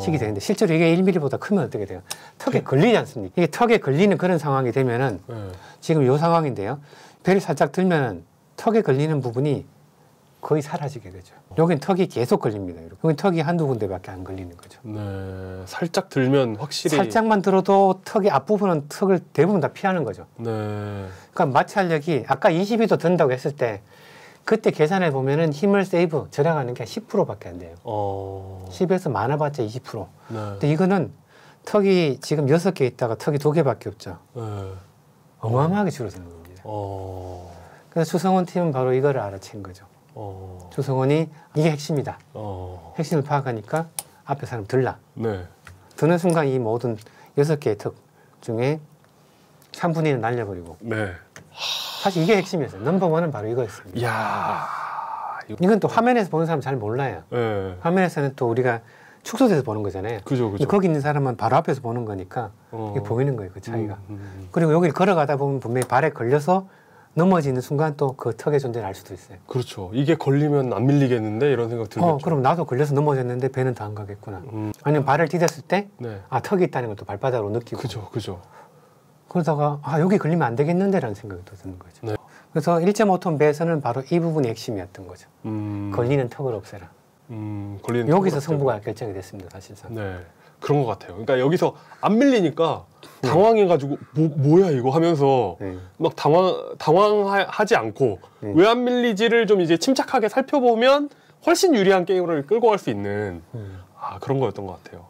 식이 되는데 실제로 이게 1mm보다 크면 어떻게 돼요? 턱에 걸리지 않습니까? 이게 턱에 걸리는 그런 상황이 되면은 지금 이 상황인데요. 배를 살짝 들면은 턱에 걸리는 부분이 거의 사라지게 되죠. 여긴 턱이 계속 걸립니다. 여긴 턱이 한두 군데밖에 안 걸리는 거죠. 네, 살짝 들면 확실히 살짝만 들어도 턱의 앞부분은 턱을 대부분 다 피하는 거죠. 네. 그러니까 마찰력이 아까 22도 든다고 했을 때 그때 계산해 보면은 힘을 세이브 절약하는 게 10%밖에 안 돼요. 10에서 많아봤자 20%. 네. 근데 이거는 턱이 지금 6개 있다가 턱이 2개밖에 없죠. 네. 어마어마하게 줄어드는 겁니다. 그래서 추성훈 팀은 바로 이거를 알아챈 거죠. 추성훈이 이게 핵심이다. 핵심을 파악하니까 앞에 사람 들라. 네. 드는 순간 이 모든 6개의 턱 중에 3분의 1을 날려버리고. 네. 사실 이게 핵심이었어요. 넘버원은 바로 이거였습니다. 이야. 이건 또 화면에서 보는 사람 잘 몰라요. 네. 화면에서는 또 우리가 축소돼서 보는 거잖아요. 그죠. 거기 있는 사람은 바로 앞에서 보는 거니까 이게 보이는 거예요, 그 차이가. 그리고 여기를 걸어가다 보면 분명히 발에 걸려서 넘어지는 순간 또 그 턱의 존재를 알 수도 있어요. 그렇죠. 이게 걸리면 안 밀리겠는데 이런 생각 들겠죠. 그럼 나도 걸려서 넘어졌는데 배는 더 안 가겠구나. 아니면 발을 디뎠을 때 턱이 있다는 것도 발바닥으로 느끼고. 그죠. 그러다가 여기 걸리면 안 되겠는데라는 생각이 또 드는 거죠. 네. 그래서 1.5톤 배에서는 바로 이 부분이 핵심이었던 거죠. 걸리는 턱을 없애라. 걸리는 여기서 승부가 결정이 됐습니다, 사실상. 네, 그런 것 같아요. 그러니까 여기서 안 밀리니까 당황해가지고 뭐야 이거 하면서 막 당황하지 않고 왜 안 밀리지를 좀 이제 침착하게 살펴보면 훨씬 유리한 게임을 끌고 갈 수 있는 그런 거였던 것 같아요.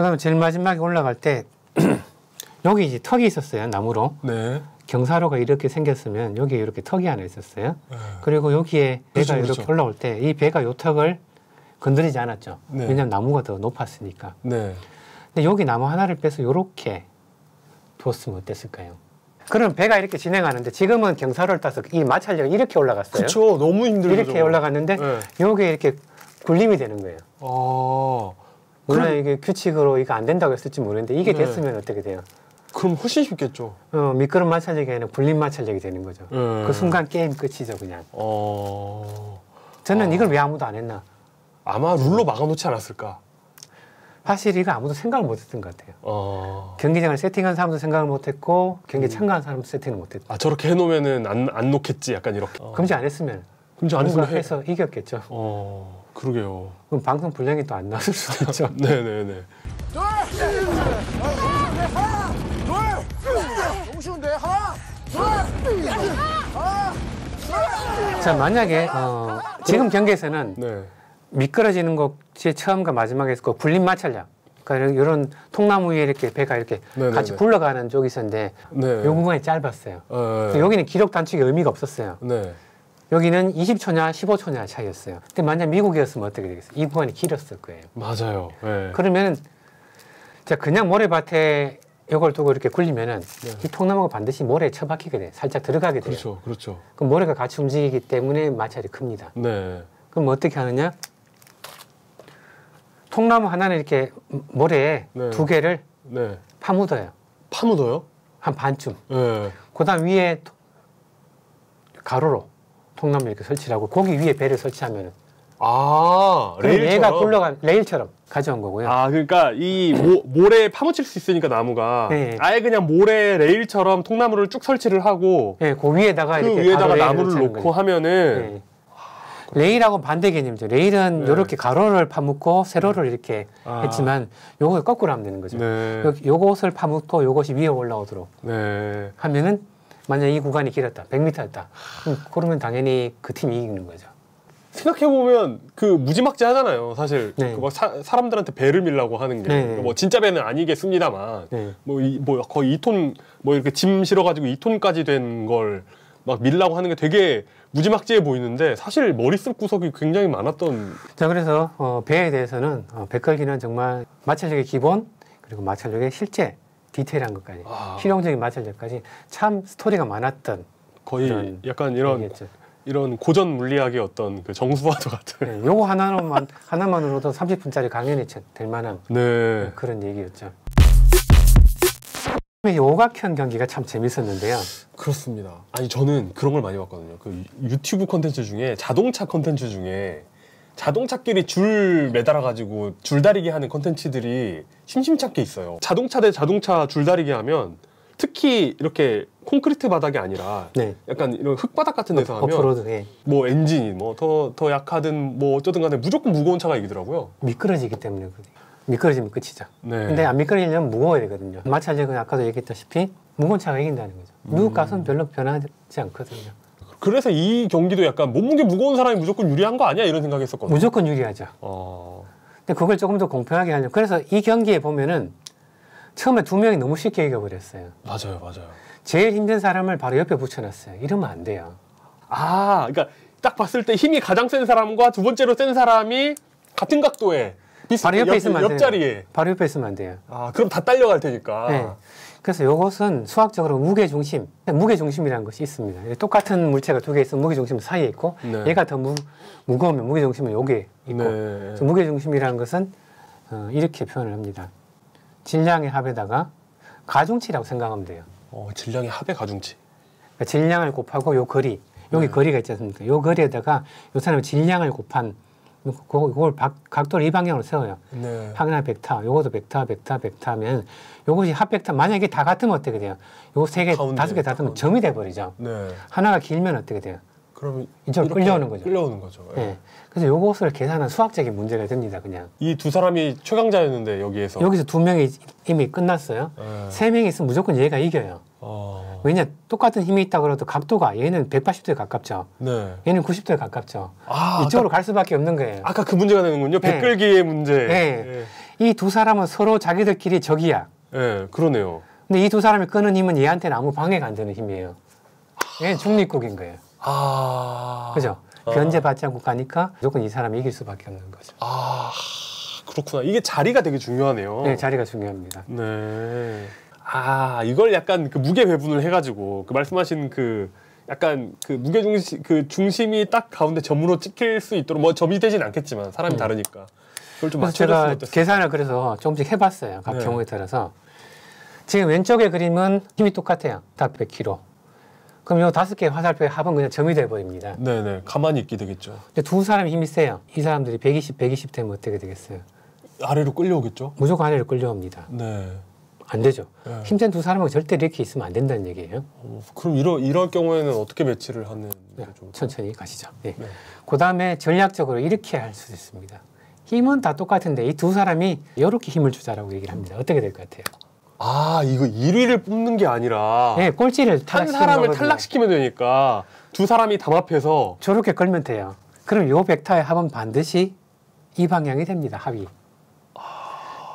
그다음에 제일 마지막에 올라갈 때 여기 이제 턱이 있었어요. 나무로. 네. 경사로가 이렇게 생겼으면 여기에 이렇게 턱이 하나 있었어요. 네. 그리고 여기에 배가 그렇죠, 이렇게 올라올 때 이 배가 요 턱을 건드리지 않았죠. 네. 왜냐하면 나무가 더 높았으니까. 네. 근데 여기 나무 하나를 빼서 이렇게 두었으면 어땠을까요? 그럼 배가 이렇게 진행하는데 지금은 경사로를 따서 이 마찰력이 이렇게 올라갔어요. 그렇죠. 너무 힘들죠. 이렇게 저거. 올라갔는데 여기에 이렇게 굴림이 되는 거예요. 물론 이게 규칙으로 이거 안 된다고 했을지 모르는데 이게 됐으면 어떻게 돼요? 그럼 훨씬 쉽겠죠. 미끄럼 마찰력이 아니라 굴림 마찰력이 되는 거죠. 그 순간 게임 끝이죠, 그냥. 저는 이걸 왜 아무도 안 했나? 아마 룰로 막아놓지 않았을까? 사실 이거 아무도 생각을 못했던 것 같아요. 경기장을 세팅한 사람도 생각을 못했고 경기에 참가한 사람도 세팅을 못했고. 아 저렇게 해놓으면은 안 놓겠지, 약간 이렇게. 금지 안 했으면. 금지 안 했으면 해서 이겼겠죠. 그러게요. 그럼 방송 분량이 또 안 나왔을 수도 있죠. 네네네. 너무 쉬운데 하나, 자 만약에 지금 경기에서는 미끄러지는 것이 처음과 마지막에 그 굴림 마찰력. 그러니까 이런 통나무 위에 이렇게 배가 이렇게 같이 굴러가는 쪽이 있었는데 요 구간이 짧았어요. 여기는 기록 단축의 의미가 없었어요. 여기는 20초냐 15초냐 차이였어요. 근데 만약 미국이었으면 어떻게 되겠어요? 이 구간이 길었을 거예요. 맞아요. 그러면 자 그냥 모래밭에 이걸 두고 이렇게 굴리면은 이 통나무가 반드시 모래에 처박히게 돼요. 살짝 들어가게 돼요. 그렇죠, 그렇죠. 그럼 모래가 같이 움직이기 때문에 마찰이 큽니다. 그럼 어떻게 하느냐? 통나무 하나는 이렇게 모래에 두 개를 파묻어요. 파묻어요? 한 반쯤. 그다음 위에 가로로 통나무 이렇게 설치를 하고 거기 위에 배를 설치하면은 레일처럼? 얘가 굴러간 레일처럼 가져온 거고요. 그러니까 이 모래에 파묻힐 수 있으니까 나무가 아예 그냥 모래 레일처럼 통나무를 쭉 설치를 하고 그 위에다가 이렇게 위에다가 나무를 놓고 하면은 레일하고 반대 개념이죠. 레일은 이렇게 가로를 파묻고 세로를 이렇게 했지만 요걸 거꾸로 하면 되는 거죠. 요것을 파묻고 요것이 위에 올라오도록 하면은 만약 이 구간이 길었다, 100m였다. 그러면 당연히 그 팀이 이기는 거죠. 생각해보면 그 무지막지하잖아요. 사실 그 막 사람들한테 배를 밀라고 하는 게 뭐 진짜 배는 아니겠습니다만 뭐 거의 2톤 뭐 이렇게 짐 실어가지고 2톤까지 된 걸 막 밀라고 하는 게 되게 무지막지해 보이는데 사실 머릿속 구석이 굉장히 많았던. 자 그래서 배에 대해서는 배컬기는 정말 마찰력의 기본 그리고 마찰력의 실제 디테일한 것까지 실용적인 마찰력까지 참 스토리가 많았던 거의 약간 이런 고전 물리학의 어떤 그 정수와도 같은. 요거 하나만으로도 30분짜리 강연이 될 만한 그런 얘기였죠. 이 오각형 경기가 참 재밌었는데요. 그렇습니다. 아니 저는 그런 걸 많이 봤거든요. 그 유튜브 콘텐츠 중에 자동차 콘텐츠 중에 자동차끼리 줄 매달아가지고 줄다리기 하는 콘텐츠들이 심심찮게 있어요. 자동차 대 자동차 줄다리기 하면 특히 이렇게 콘크리트 바닥이 아니라 약간 이런 흙바닥 같은 데서 하면 오프로드, 뭐 엔진이 뭐 더 약하든 뭐 어쩌든 간에 무조건 무거운 차가 이기더라고요. 미끄러지기 때문에 미끄러지면 끝이죠. 근데 안 미끄러지려면 무거워야 되거든요. 마찰력은 아까도 얘기했다시피 무거운 차가 이긴다는 거죠. 미국 가서는 별로 변하지 않거든요. 그래서 이 경기도 약간 몸무게 무거운 사람이 무조건 유리한 거 아니야? 이런 생각했었거든요. 무조건 유리하죠. 근데 그걸 조금 더 공평하게 하려고. 그래서 이 경기에 보면은 처음에 두 명이 너무 쉽게 이겨버렸어요. 맞아요. 제일 힘든 사람을 바로 옆에 붙여놨어요. 이러면 안 돼요. 그러니까 딱 봤을 때 힘이 가장 센 사람과 두 번째로 센 사람이 같은 각도에 바로 옆에 있으면 안 돼요. 옆자리에. 바로 옆에 있으면 안 돼요. 그럼 다 딸려갈 테니까. 그래서 이것은 수학적으로 무게중심이라는 것이 있습니다. 똑같은 물체가 두 개 있으면 무게중심은 사이에 있고 얘가 더 무거우면 무게중심은 여기에 있고 그래서 무게중심이라는 것은 이렇게 표현을 합니다. 질량의 합에다가 가중치라고 생각하면 돼요. 질량의 합의 가중치. 그러니까 질량을 곱하고 요 거리, 여기 거리가 있지 않습니까? 요 거리에다가 요 사람의 질량을 곱한 그걸 각도를 이 방향으로 세워요. 하나 벡터, 요것도 벡터 하면 요것이 합 벡터. 만약에 다 같으면 어떻게 돼요? 요 세 개, 다섯 개 다 같으면 점이 돼버리죠. 하나가 길면 어떻게 돼요? 그럼 이쪽으로 끌려오는 거죠. 끌려오는 거죠. 그래서 요것을 계산한 수학적인 문제가 됩니다. 그냥 이 두 사람이 최강자였는데 여기서 두 명이 이미 끝났어요. 세 명이 있으면 무조건 얘가 이겨요. 왜냐 똑같은 힘이 있다 그래도 각도가 얘는 180도에 가깝죠. 네. 얘는 90도에 가깝죠. 이쪽으로 갈 수밖에 없는 거예요. 아까 그 문제가 되는군요. 백끌기의 문제. 네. 이 두 사람은 서로 자기들끼리 적이야. 네, 그러네요. 근데 이 두 사람이 끄는 힘은 얘한테는 아무 방해가 안 되는 힘이에요. 얘는 중립국인 거예요. 그죠? 견제받지 않고 가니까 무조건 이 사람이 이길 수밖에 없는 거죠. 그렇구나. 이게 자리가 되게 중요하네요. 네, 자리가 중요합니다. 네. 이걸 약간 그 무게 배분을 해가지고 그 말씀하신 그 약간 그 무게 중심 그 중심이 딱 가운데 점으로 찍힐 수 있도록 뭐 점이 되진 않겠지만 사람이 다르니까 그걸 좀 맞춰줬으면 어땠어요? 계산을 그래서 조금씩 해봤어요. 각 경우에 따라서 지금 왼쪽의 그림은 힘이 똑같아요. 다 100kg. 그럼 요 5개의 화살표의 합은 그냥 점이 돼버립니다. 네네. 가만히 있게 되겠죠. 근데 두 사람이 힘이 세요. 이 사람들이 120 되면 어떻게 되겠어요? 아래로 끌려오겠죠? 무조건 아래로 끌려옵니다. 네. 안 되죠. 네. 힘센 두 사람은 절대 이렇게 있으면 안 된다는 얘기예요. 그럼 이럴 경우에는 어떻게 배치를 하는 게 좀... 천천히 가시죠. 네. 네. 그 다음에 전략적으로 이렇게 할 수 있습니다. 힘은 다 똑같은데 이 두 사람이 이렇게 힘을 주자라고 얘기를 합니다. 어떻게 될 것 같아요? 이거 1위를 뽑는 게 아니라 네, 꼴찌를 한 사람을 거거든요. 탈락시키면 되니까 두 사람이 담합해서 저렇게 걸면 돼요. 그럼 요 벡터의 합은 반드시 이 방향이 됩니다. 합이.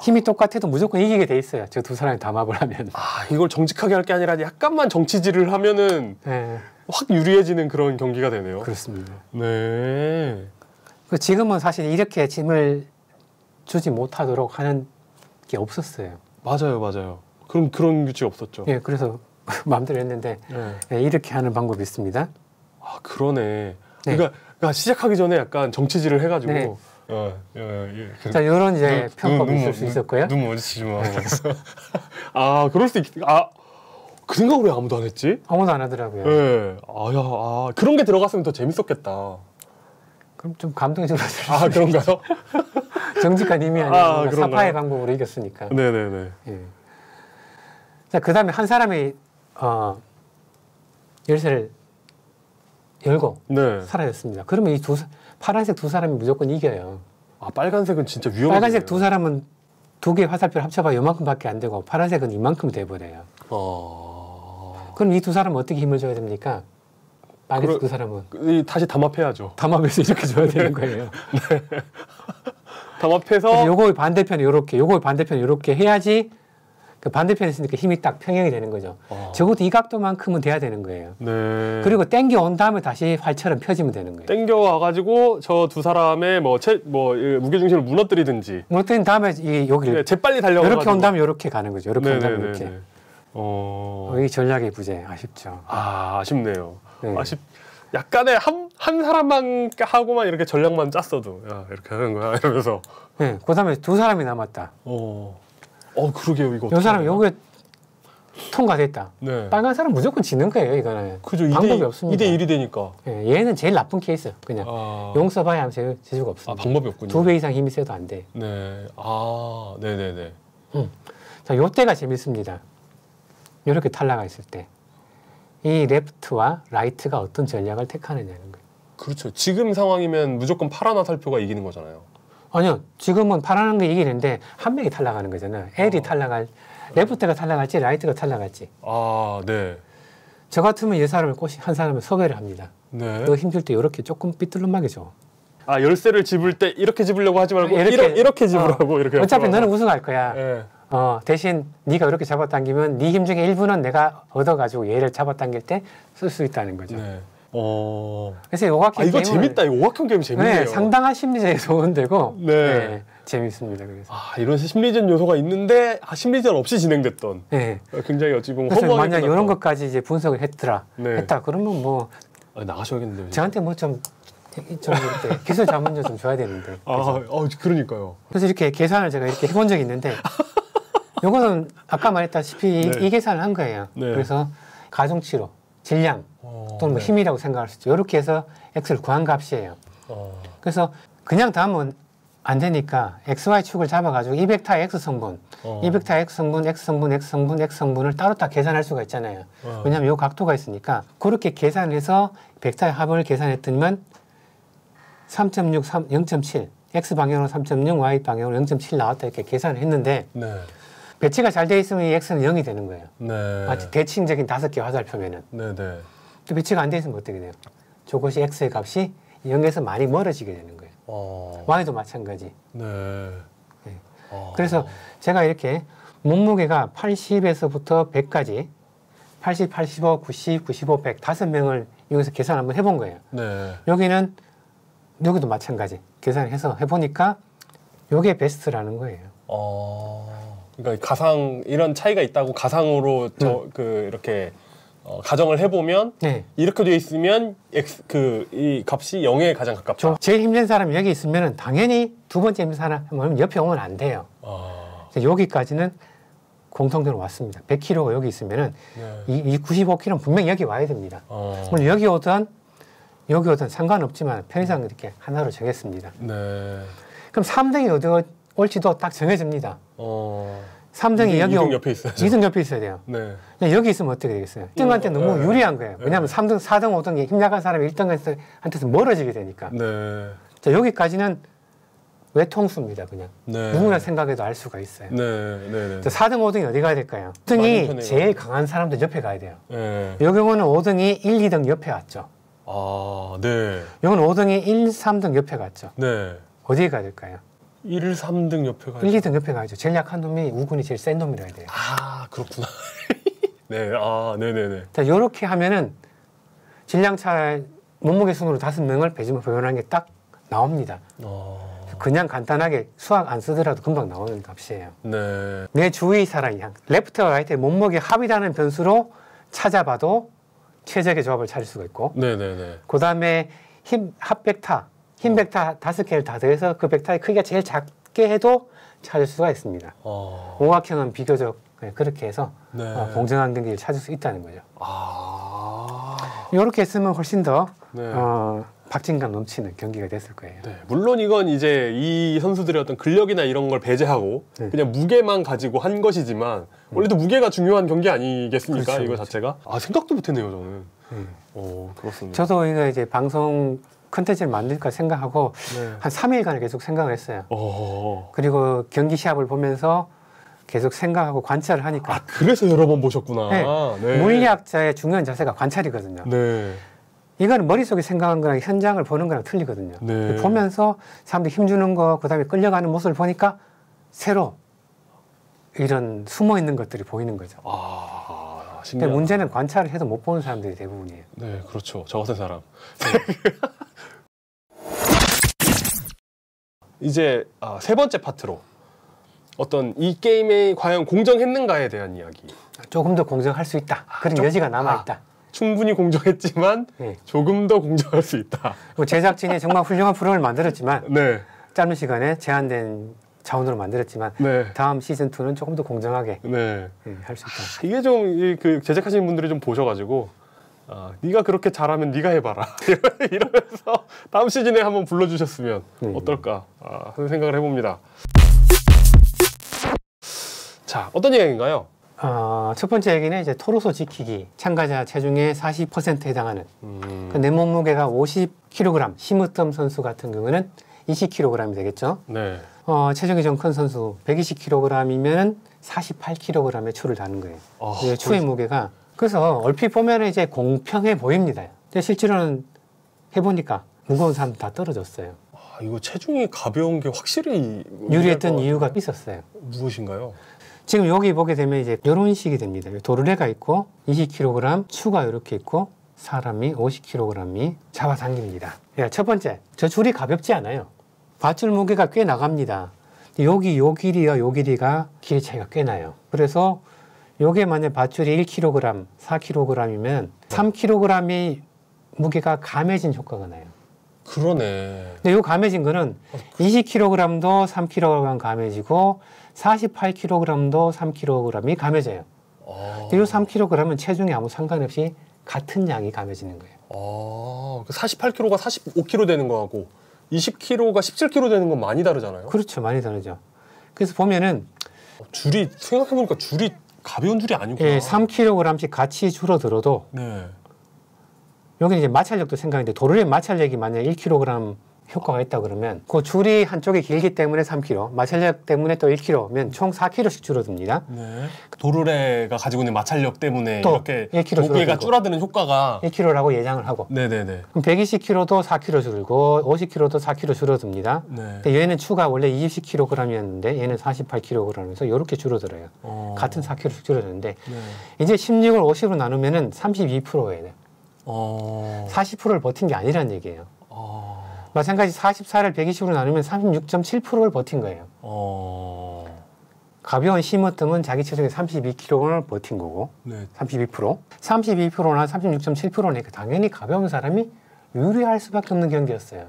힘이 똑같아도 무조건 이기게 돼 있어요. 저 두 사람이 담합을 하면. 이걸 정직하게 할 게 아니라 약간만 정치질을 하면은 확 유리해지는 그런 경기가 되네요. 그렇습니다. 네. 지금은 사실 이렇게 힘을 주지 못하도록 하는 게 없었어요. 맞아요. 그런 규칙 없었죠. 예, 그래서 마음대로 했는데 이렇게 하는 방법이 있습니다. 그러네. 그러니까 시작하기 전에 약간 정치질을 해가지고. 네. 자, 이런 이제 편법이 있을 수 있었고요. 눈 마주치지 마. 그럴 수 있겠다. 그 생각을 왜 아무도 안 했지? 아무도 안 하더라고요. 네. 그런 게 들어갔으면 더 재밌었겠다. 그럼 좀 감동이 들었어요. 그런가요? 정직한 힘이 아니라 사파의 방법으로 이겼으니까. 네네네. 예. 자, 그 다음에 한 사람이 열쇠를 열고 사라졌습니다. 그러면 이 파란색 두 사람이 무조건 이겨요. 빨간색은 진짜 위험해요. 빨간색 두 사람은 두 개의 화살표를 합쳐봐 요만큼밖에 안 되고 파란색은 이만큼 돼버려요. 그럼 이 두 사람은 어떻게 힘을 줘야 됩니까? 빨간색 두 사람은 다시 담합해야죠. 담합해서 이렇게 줘야 되는 거예요. 네. 담합해서 요거의 반대편 이렇게, 요거의 반대편 이렇게 해야지 그 반대편에 있으니까 힘이 딱 평형이 되는 거죠. 적어도 이 각도만큼은 돼야 되는 거예요. 네. 그리고 땡겨 온 다음에 다시 활처럼 펴지면 되는 거예요. 땡겨 와가지고 저 두 사람의 무게 중심을 무너뜨리든지. 무너뜨린 다음에 여기를 재빨리 달려가지고 이렇게 온 다음에 이렇게 가는 거죠. 이렇게 온 다음에 이렇게. 이 전략의 부재 아쉽죠. 아쉽네요. 약간의 한 사람만 하고만 이렇게 전략만 짰어도 이렇게 하는 거야 이러면서. 네. 그다음에 두 사람이 남았다. 그러게요. 이거. 이 사람 여기에 통과됐다. 네. 빨간 사람 무조건 지는 거예요. 이거는. 그죠. 방법이 없습니다. 2대1이 되니까. 네. 얘는 제일 나쁜 케이스. 그냥 용서봐야 하면 재주가 없습니다. 방법이 없군요. 2배 이상 힘이 세도 안 돼. 네. 네네네. 자, 요때가 재밌습니다. 이렇게 탈락가 있을 때. 이 레프트와 라이트가 어떤 전략을 택하느냐는 거예요. 그렇죠. 지금 상황이면 무조건 파란 화살표가 이기는 거잖아요. 아니요. 지금은 파란 게 이기는데 한 명이 탈락하는 거잖아요. L이 레프트가 탈락할지 라이트가 탈락할지. 네. 저 같으면 이 사람을 한 사람을 섭외를 합니다. 네. 너 힘들 때 이렇게 조금 삐뚤름하게 줘. 열쇠를 집을 때 이렇게 집으려고 하지 말고 이렇게 집으라고 이렇게. 어차피 너는 우승할 거야. 네. 대신 네가 이렇게 잡아당기면 네 힘 중에 일부는 내가 얻어가지고 얘를 잡아당길 때 쓸 수 있다는 거죠. 네. 그래서 오각형 이거 재밌다. 이 오각형 게임 재밌네요. 네, 상당한 심리전에 도움되고 재밌습니다. 그래서 이런 심리전 요소가 있는데 심리전 없이 진행됐던. 굉장히 어찌 보면 그래서 만약 이런 것까지 이제 분석을 했다. 그러면 뭐 나가셔야겠는데요. 저한테 뭐 좀 이렇게 기술 자문료 좀 줘야 되는데. 그러니까요. 그래서 이렇게 계산을 제가 이렇게 해본 적이 있는데. 요거는 아까 말했다시피 이 계산을 한 거예요. 그래서 가중치로, 질량 또는 뭐 힘이라고 생각할 수 있죠. 이렇게 해서 x를 구한 값이에요. 그래서 그냥 담으면 안 되니까 xy축을 잡아가지고 이 벡터의 x성분, 이 벡터의 x성분, x성분, x성분, x성분을 따로 딱 계산할 수가 있잖아요. 왜냐하면 요 각도가 있으니까 그렇게 계산해서 벡터의 합을 계산했더니만 3.6, 0.7 x 방향으로 3.0, y 방향으로 0.7 나왔다 이렇게 계산을 했는데 배치가 잘 돼 있으면 이 x는 0이 되는 거예요. 네. 마치 대칭적인 5개 화살표면은. 네네. 또 배치가 안 돼 있으면 어떻게 돼요? 저것이 x의 값이 0에서 많이 멀어지게 되는 거예요. y도 마찬가지. 네. 네. 그래서 제가 이렇게 몸무게가 80에서부터 100까지 80, 85, 90, 95, 100 5명을 여기서 계산 한번 해본 거예요. 네. 여기도 마찬가지 계산해서 해보니까 요게 베스트라는 거예요. 그러니까 가상 이런 차이가 있다고 가상으로 이렇게 가정을 해보면 네. 이렇게 되어 있으면 이 값이 0에 가장 가깝다. 제일 힘든 사람이 여기 있으면 당연히 두 번째 힘든 사람은 옆에 오면 안 돼요. 여기까지는 공통적으로 왔습니다. 100kg가 여기 있으면은 네. 이 95kg는 분명히 여기 와야 됩니다. 물론 여기 오든 상관없지만 편의상 이렇게 하나로 정했습니다. 네. 그럼 3등이 어디 올지도 딱 정해집니다. 3등이 여기 2등 옆에 있어야죠. 2등 옆에 있어야 돼요. 네. 여기 있으면 어떻게 되겠어요? 1등한테 너무 유리한 거예요. 왜냐하면 3등, 4등, 5등 힘 약한 사람이 1등한테서 멀어지게 되니까. 네. 자, 여기까지는 외통수입니다. 그냥 네. 누구나 생각해도 알 수가 있어요. 네. 네. 자, 4등, 5등이 어디 가야 될까요? 5등이 제일 강한 사람들 옆에 가야 돼요. 네. 이 경우는 5등이 1, 2등 옆에 왔죠. 네. 이건 5등이 1, 3등 옆에 갔죠. 네. 어디에 가야 될까요? 1, 3등 옆에 가야죠. 1, 2등 옆에 가야죠. 제일 약한 놈이 우군이 제일 센 놈이라 해야 돼요. 그렇구나. 네. 네네네. 자, 이렇게 하면은 질량차 몸무게 순으로 5명을 배분하는 게 딱 나옵니다. 그냥 간단하게 수학 안 쓰더라도 금방 나오는 값이에요. 네. 내 주위 사람이 레프트와 라이트의 몸무게 합이라는 변수로 찾아봐도 최적의 조합을 찾을 수가 있고 네네네. 그 다음에 합벡터, 흰 벡터 5개를 다 더해서 그 벡터의 크기가 제일 작게 해도 찾을 수가 있습니다. 오각형은 비교적 그렇게 해서 네. 공정한 경기를 찾을 수 있다는 거죠. 이렇게 했으면 훨씬 더 네. 박진감 넘치는 경기가 됐을 거예요. 네. 물론 이건 이제 이 선수들의 어떤 근력이나 이런 걸 배제하고 그냥 무게만 가지고 한 것이지만 원래도 무게가 중요한 경기 아니겠습니까? 그렇죠, 이거 자체가? 생각도 못했네요, 저는. 그렇습니다. 저도 이제 방송 컨텐츠를 만들까 생각하고 한 3일간 계속 생각을 했어요. 그리고 경기 시합을 보면서 계속 생각하고 관찰을 하니까. 그래서 여러 번 보셨구나. 네. 네. 물리학자의 중요한 자세가 관찰이거든요. 네. 이거는 머릿속에 생각한 거랑 현장을 보는 거랑 틀리거든요. 네. 보면서 사람들이 힘주는 거, 그 다음에 끌려가는 모습을 보니까 새로 이런 숨어 있는 것들이 보이는 거죠. 신기하다. 문제는 관찰을 해도 못 보는 사람들이 대부분이에요. 네, 그렇죠. 저 같은 사람. 이제 세 번째 파트로 어떤 이 게임이 과연 공정했는가에 대한 이야기. 조금 더 공정할 수 있다. 그런 여지가 남아있다. 충분히 공정했지만 조금 더 공정할 수 있다. 제작진이 정말 훌륭한 프로그램을 만들었지만 네. 짧은 시간에 제한된 자원으로 만들었지만 다음 시즌2는 조금 더 공정하게 할 수 있다. 이게 좀 제작하시는 분들이 좀 보셔가지고 네가 그렇게 잘하면 네가 해봐라 이러면서 다음 시즌에 한번 불러주셨으면 어떨까 하는 생각을 해봅니다. 자, 어떤 이야기인가요? 첫 번째 얘기는 이제 토로소 지키기. 참가자 체중의 40%에 해당하는 내 몸무게가 50kg, 심으뜸 선수 같은 경우는 20kg이 되겠죠. 네. 체중이 좀 큰 선수 120kg이면 48kg의 추를 다는 거예요. 추의 무게가. 그래서 얼핏 보면 이제 공평해 보입니다. 근데 실제로는 해보니까 무거운 사람 다 떨어졌어요. 이거 체중이 가벼운 게 확실히 유리했던 이유가 있었어요. 무엇인가요? 지금 여기 보게 되면 이제 이런 식이 됩니다. 도르래가 있고 20kg, 추가 이렇게 있고 사람이 50kg이 잡아당깁니다. 첫 번째, 저 줄이 가볍지 않아요. 밧줄 무게가 꽤 나갑니다. 여기 요 길이와 요 길이가 길이 차이가 꽤 나요. 그래서 요게 만약 밧줄이 1kg, 4kg이면 3kg이 무게가 감해진 효과가 나요. 그러네. 근데 요 감해진 거는 20kg도 3kg 감해지고 48kg도 3kg이 감해져요. 이 3kg은 체중에 아무 상관없이 같은 양이 감해지는 거예요. 48kg가 45kg 되는 거하고 20kg가 17kg 되는 건 많이 다르잖아요. 그렇죠. 많이 다르죠. 그래서 보면은 줄이 생각해보니까 줄이 가벼운 줄이 아니구나. 3kg씩 같이 줄어들어도 여기는 이제 마찰력도 생각하는데 도르래 마찰력이 만약 1kg 효과가 있다 그러면 그 줄이 한쪽이 길기 때문에 3kg, 마찰력 때문에 또 1kg면 총 4kg씩 줄어듭니다. 네. 도르래가 가지고 있는 마찰력 때문에 또 이렇게 1kg 무게가 줄어드는 효과가 1kg라고 예상을 하고. 네네네. 그럼 120kg도 4kg 줄고 50kg도 4kg 줄어듭니다. 네. 근데 얘는 추가 원래 20kg이었는데 얘는 48kg이면서 이렇게 줄어들어요. 같은 4kg씩 줄어드는데 네. 이제 16을 50으로 나누면은 32%예요. 40%를 버틴 게 아니란 얘기예요. 마찬가지 44를 120으로 나누면 36.7%를 버틴 거예요. 가벼운 심어뜸은 자기 체중의 32kg를 버틴 거고 네. 32%. 32%나 36.7%니까 당연히 가벼운 사람이 유리할 수밖에 없는 경기였어요.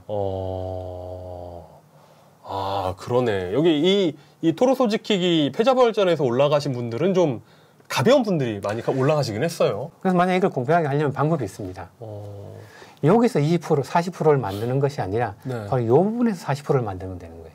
아 그러네. 여기 이 토르소지킥이 패자부활전에서 올라가신 분들은 좀 가벼운 분들이 많이 올라가시긴 했어요. 그래서 만약에 이걸 공평하게 하려면 방법이 있습니다. 여기서 20%, 40%를 만드는 것이 아니라 네. 바로 이 부분에서 40%를 만들면 되는 거예요.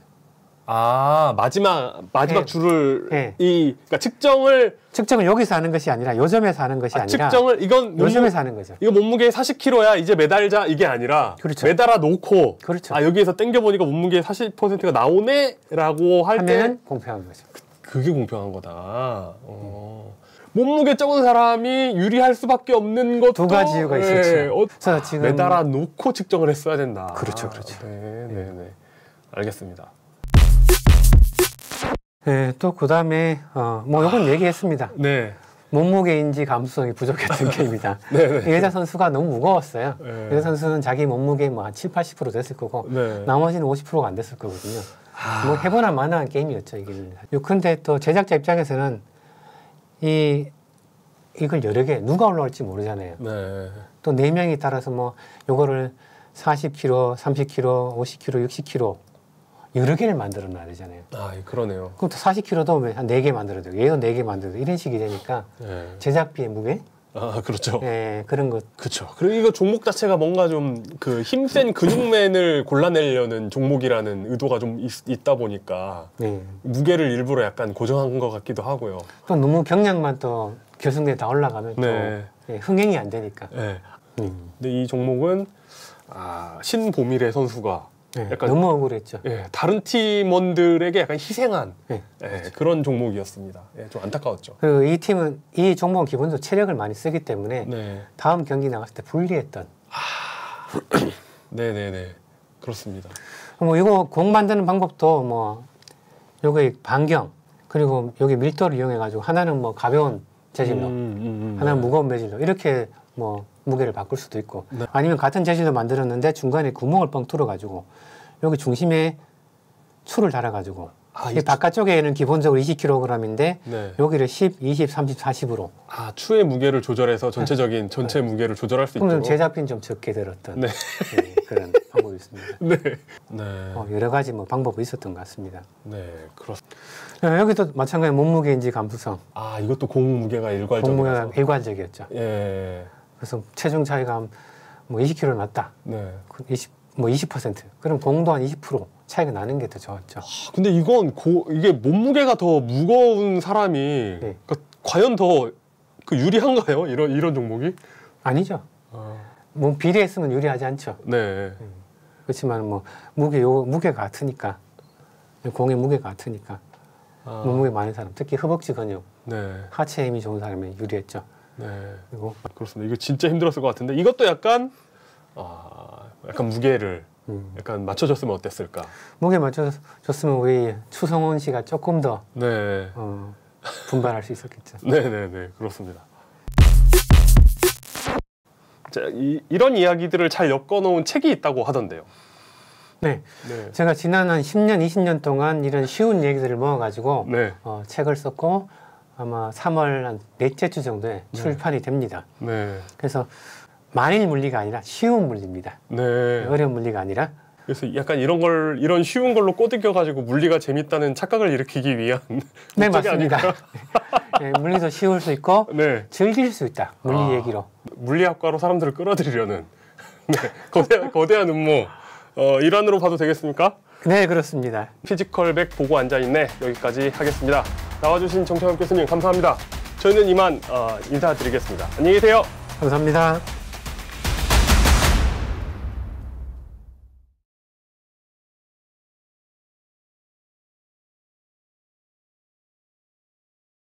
아 마지막 네. 줄을 네. 그러니까 측정을 여기서 하는 것이 아니라 요 점에서 하는 것이 아니라 측정을 이건 요 점에서 하는 거죠. 이거 몸무게 40kg야 이제 매달자 이게 아니라 그렇죠. 매달아 놓고 그렇죠. 아 여기에서 당겨 보니까 몸무게 40%가 나오네라고 할 때 공평한 거죠. 그게 공평한 거다. 몸무게 적은 사람이 유리할 수밖에 없는 것도 두 가지 이유가 있었죠. 그래서 지금 매달아 놓고 측정을 했어야 된다. 그렇죠, 그렇죠. 네. 알겠습니다. 네, 또 그 다음에 뭐 이건 얘기했습니다. 네. 몸무게 인지 감수성이 부족했던 게임이다. 여자 선수가 너무 무거웠어요. 네. 여자 선수는 자기 몸무게 뭐 한 7, 80% 됐을 거고 네. 나머지는 50%가 안 됐을 거거든요. 뭐 해보나 마나한 게임이었죠 이게. 근데 또 제작자 입장에서는 이걸 여러 개 누가 올라올지 모르잖아요. 네. 또 4명이 따라서 뭐 요거를 40kg, 30kg, 50kg, 60kg 여러 개를 만들어 놔야 되잖아요. 아, 그러네요. 그럼 또 40kg도 한 4개 만들어야 되고 얘도 4개 만들어야 되고 이런 식이 되니까 네. 제작비의 무게? 아, 그렇죠. 네, 그런 것. 그렇죠. 그리고 이거 종목 자체가 뭔가 좀 그 힘센 근육맨을 골라내려는 종목이라는 의도가 좀 있다 보니까 네. 무게를 일부러 약간 고정한 것 같기도 하고요. 또 너무 경량만 또 결승대에 다 올라가면 네. 또 흥행이 안 되니까. 네. 근데 이 종목은 신보미래 선수가 네, 약간 너무 억울했죠. 예, 다른 팀원들에게 약간 희생한 그런 종목이었습니다. 예, 좀 안타까웠죠. 그리고 이 종목은 기본적으로 체력을 많이 쓰기 때문에 네. 다음 경기 나갔을 때 불리했던. 네네네, 그렇습니다. 뭐 이거 공 만드는 방법도 뭐 여기 반경 그리고 여기 밀도를 이용해 가지고 하나는 뭐 가벼운 재질로, 하나는 무거운 재질로 이렇게 뭐 무게를 바꿀 수도 있고 네. 아니면 같은 재질로 만들었는데 중간에 구멍을 뻥 뚫어 가지고 여기 중심에 추를 달아 가지고 바깥쪽에는 기본적으로 20kg인데 네. 여기를 10, 20, 30, 40으로 추의 무게를 조절해서 전체적인 전체 무게를 조절할 수 있도록 그러면 제작비는 좀 적게 들었던 네. 그런 방법이 있습니다. 네. 네. 여러 가지 뭐 방법이 있었던 것 같습니다. 네, 그렇습니다. 여기도 마찬가지 몸무게인지 감수성. 이것도 공 무게가 일괄적이었죠. 공무게가 일괄적이었죠. 예. 그래서 체중 차이가 뭐 20kg 났다. 네. 20%. 그럼 공도 한 20% 차이가 나는 게 더 좋았죠. 근데 이게 몸무게가 더 무거운 사람이 네. 그러니까 과연 더 유리한가요? 이런 종목이? 아니죠. 몸 비례했으면 유리하지 않죠. 네. 그렇지만 뭐 무게가 같으니까 공의 무게가 같으니까 몸무게 많은 사람, 특히 허벅지 근육, 네. 하체 힘이 좋은 사람이 유리했죠. 네. 그리고 그렇습니다. 이거 진짜 힘들었을 것 같은데 이것도 약간 무게를 약간 맞춰줬으면 어땠을까? 무게 맞춰줬으면 우리 추성훈 씨가 조금 더 네. 분발할 수 있었겠죠. 네네네, 그렇습니다. 자, 이런 이야기들을 잘 엮어놓은 책이 있다고 하던데요. 네. 제가 지난 한 10년, 20년 동안 이런 쉬운 얘기들을 모아가지고 네. 책을 썼고 아마 3월 한 넷째 주 정도에 출판이 됩니다. 네. 그래서 만일 물리가 아니라 쉬운 물리입니다. 네. 어려운 물리가 아니라. 그래서 약간 이런 쉬운 걸로 꼬드겨가지고 물리가 재밌다는 착각을 일으키기 위한 네, 맞습니다. 네, 물리도 쉬울 수 있고 네. 즐길 수 있다. 물리 얘기로. 물리학과로 사람들을 끌어들이려는 거대한 음모. 일환으로 봐도 되겠습니까? 네, 그렇습니다. 피지컬백 보고 앉아있네. 여기까지 하겠습니다. 나와주신 정태환 교수님 감사합니다. 저희는 이만 인사드리겠습니다. 안녕히 계세요. 감사합니다.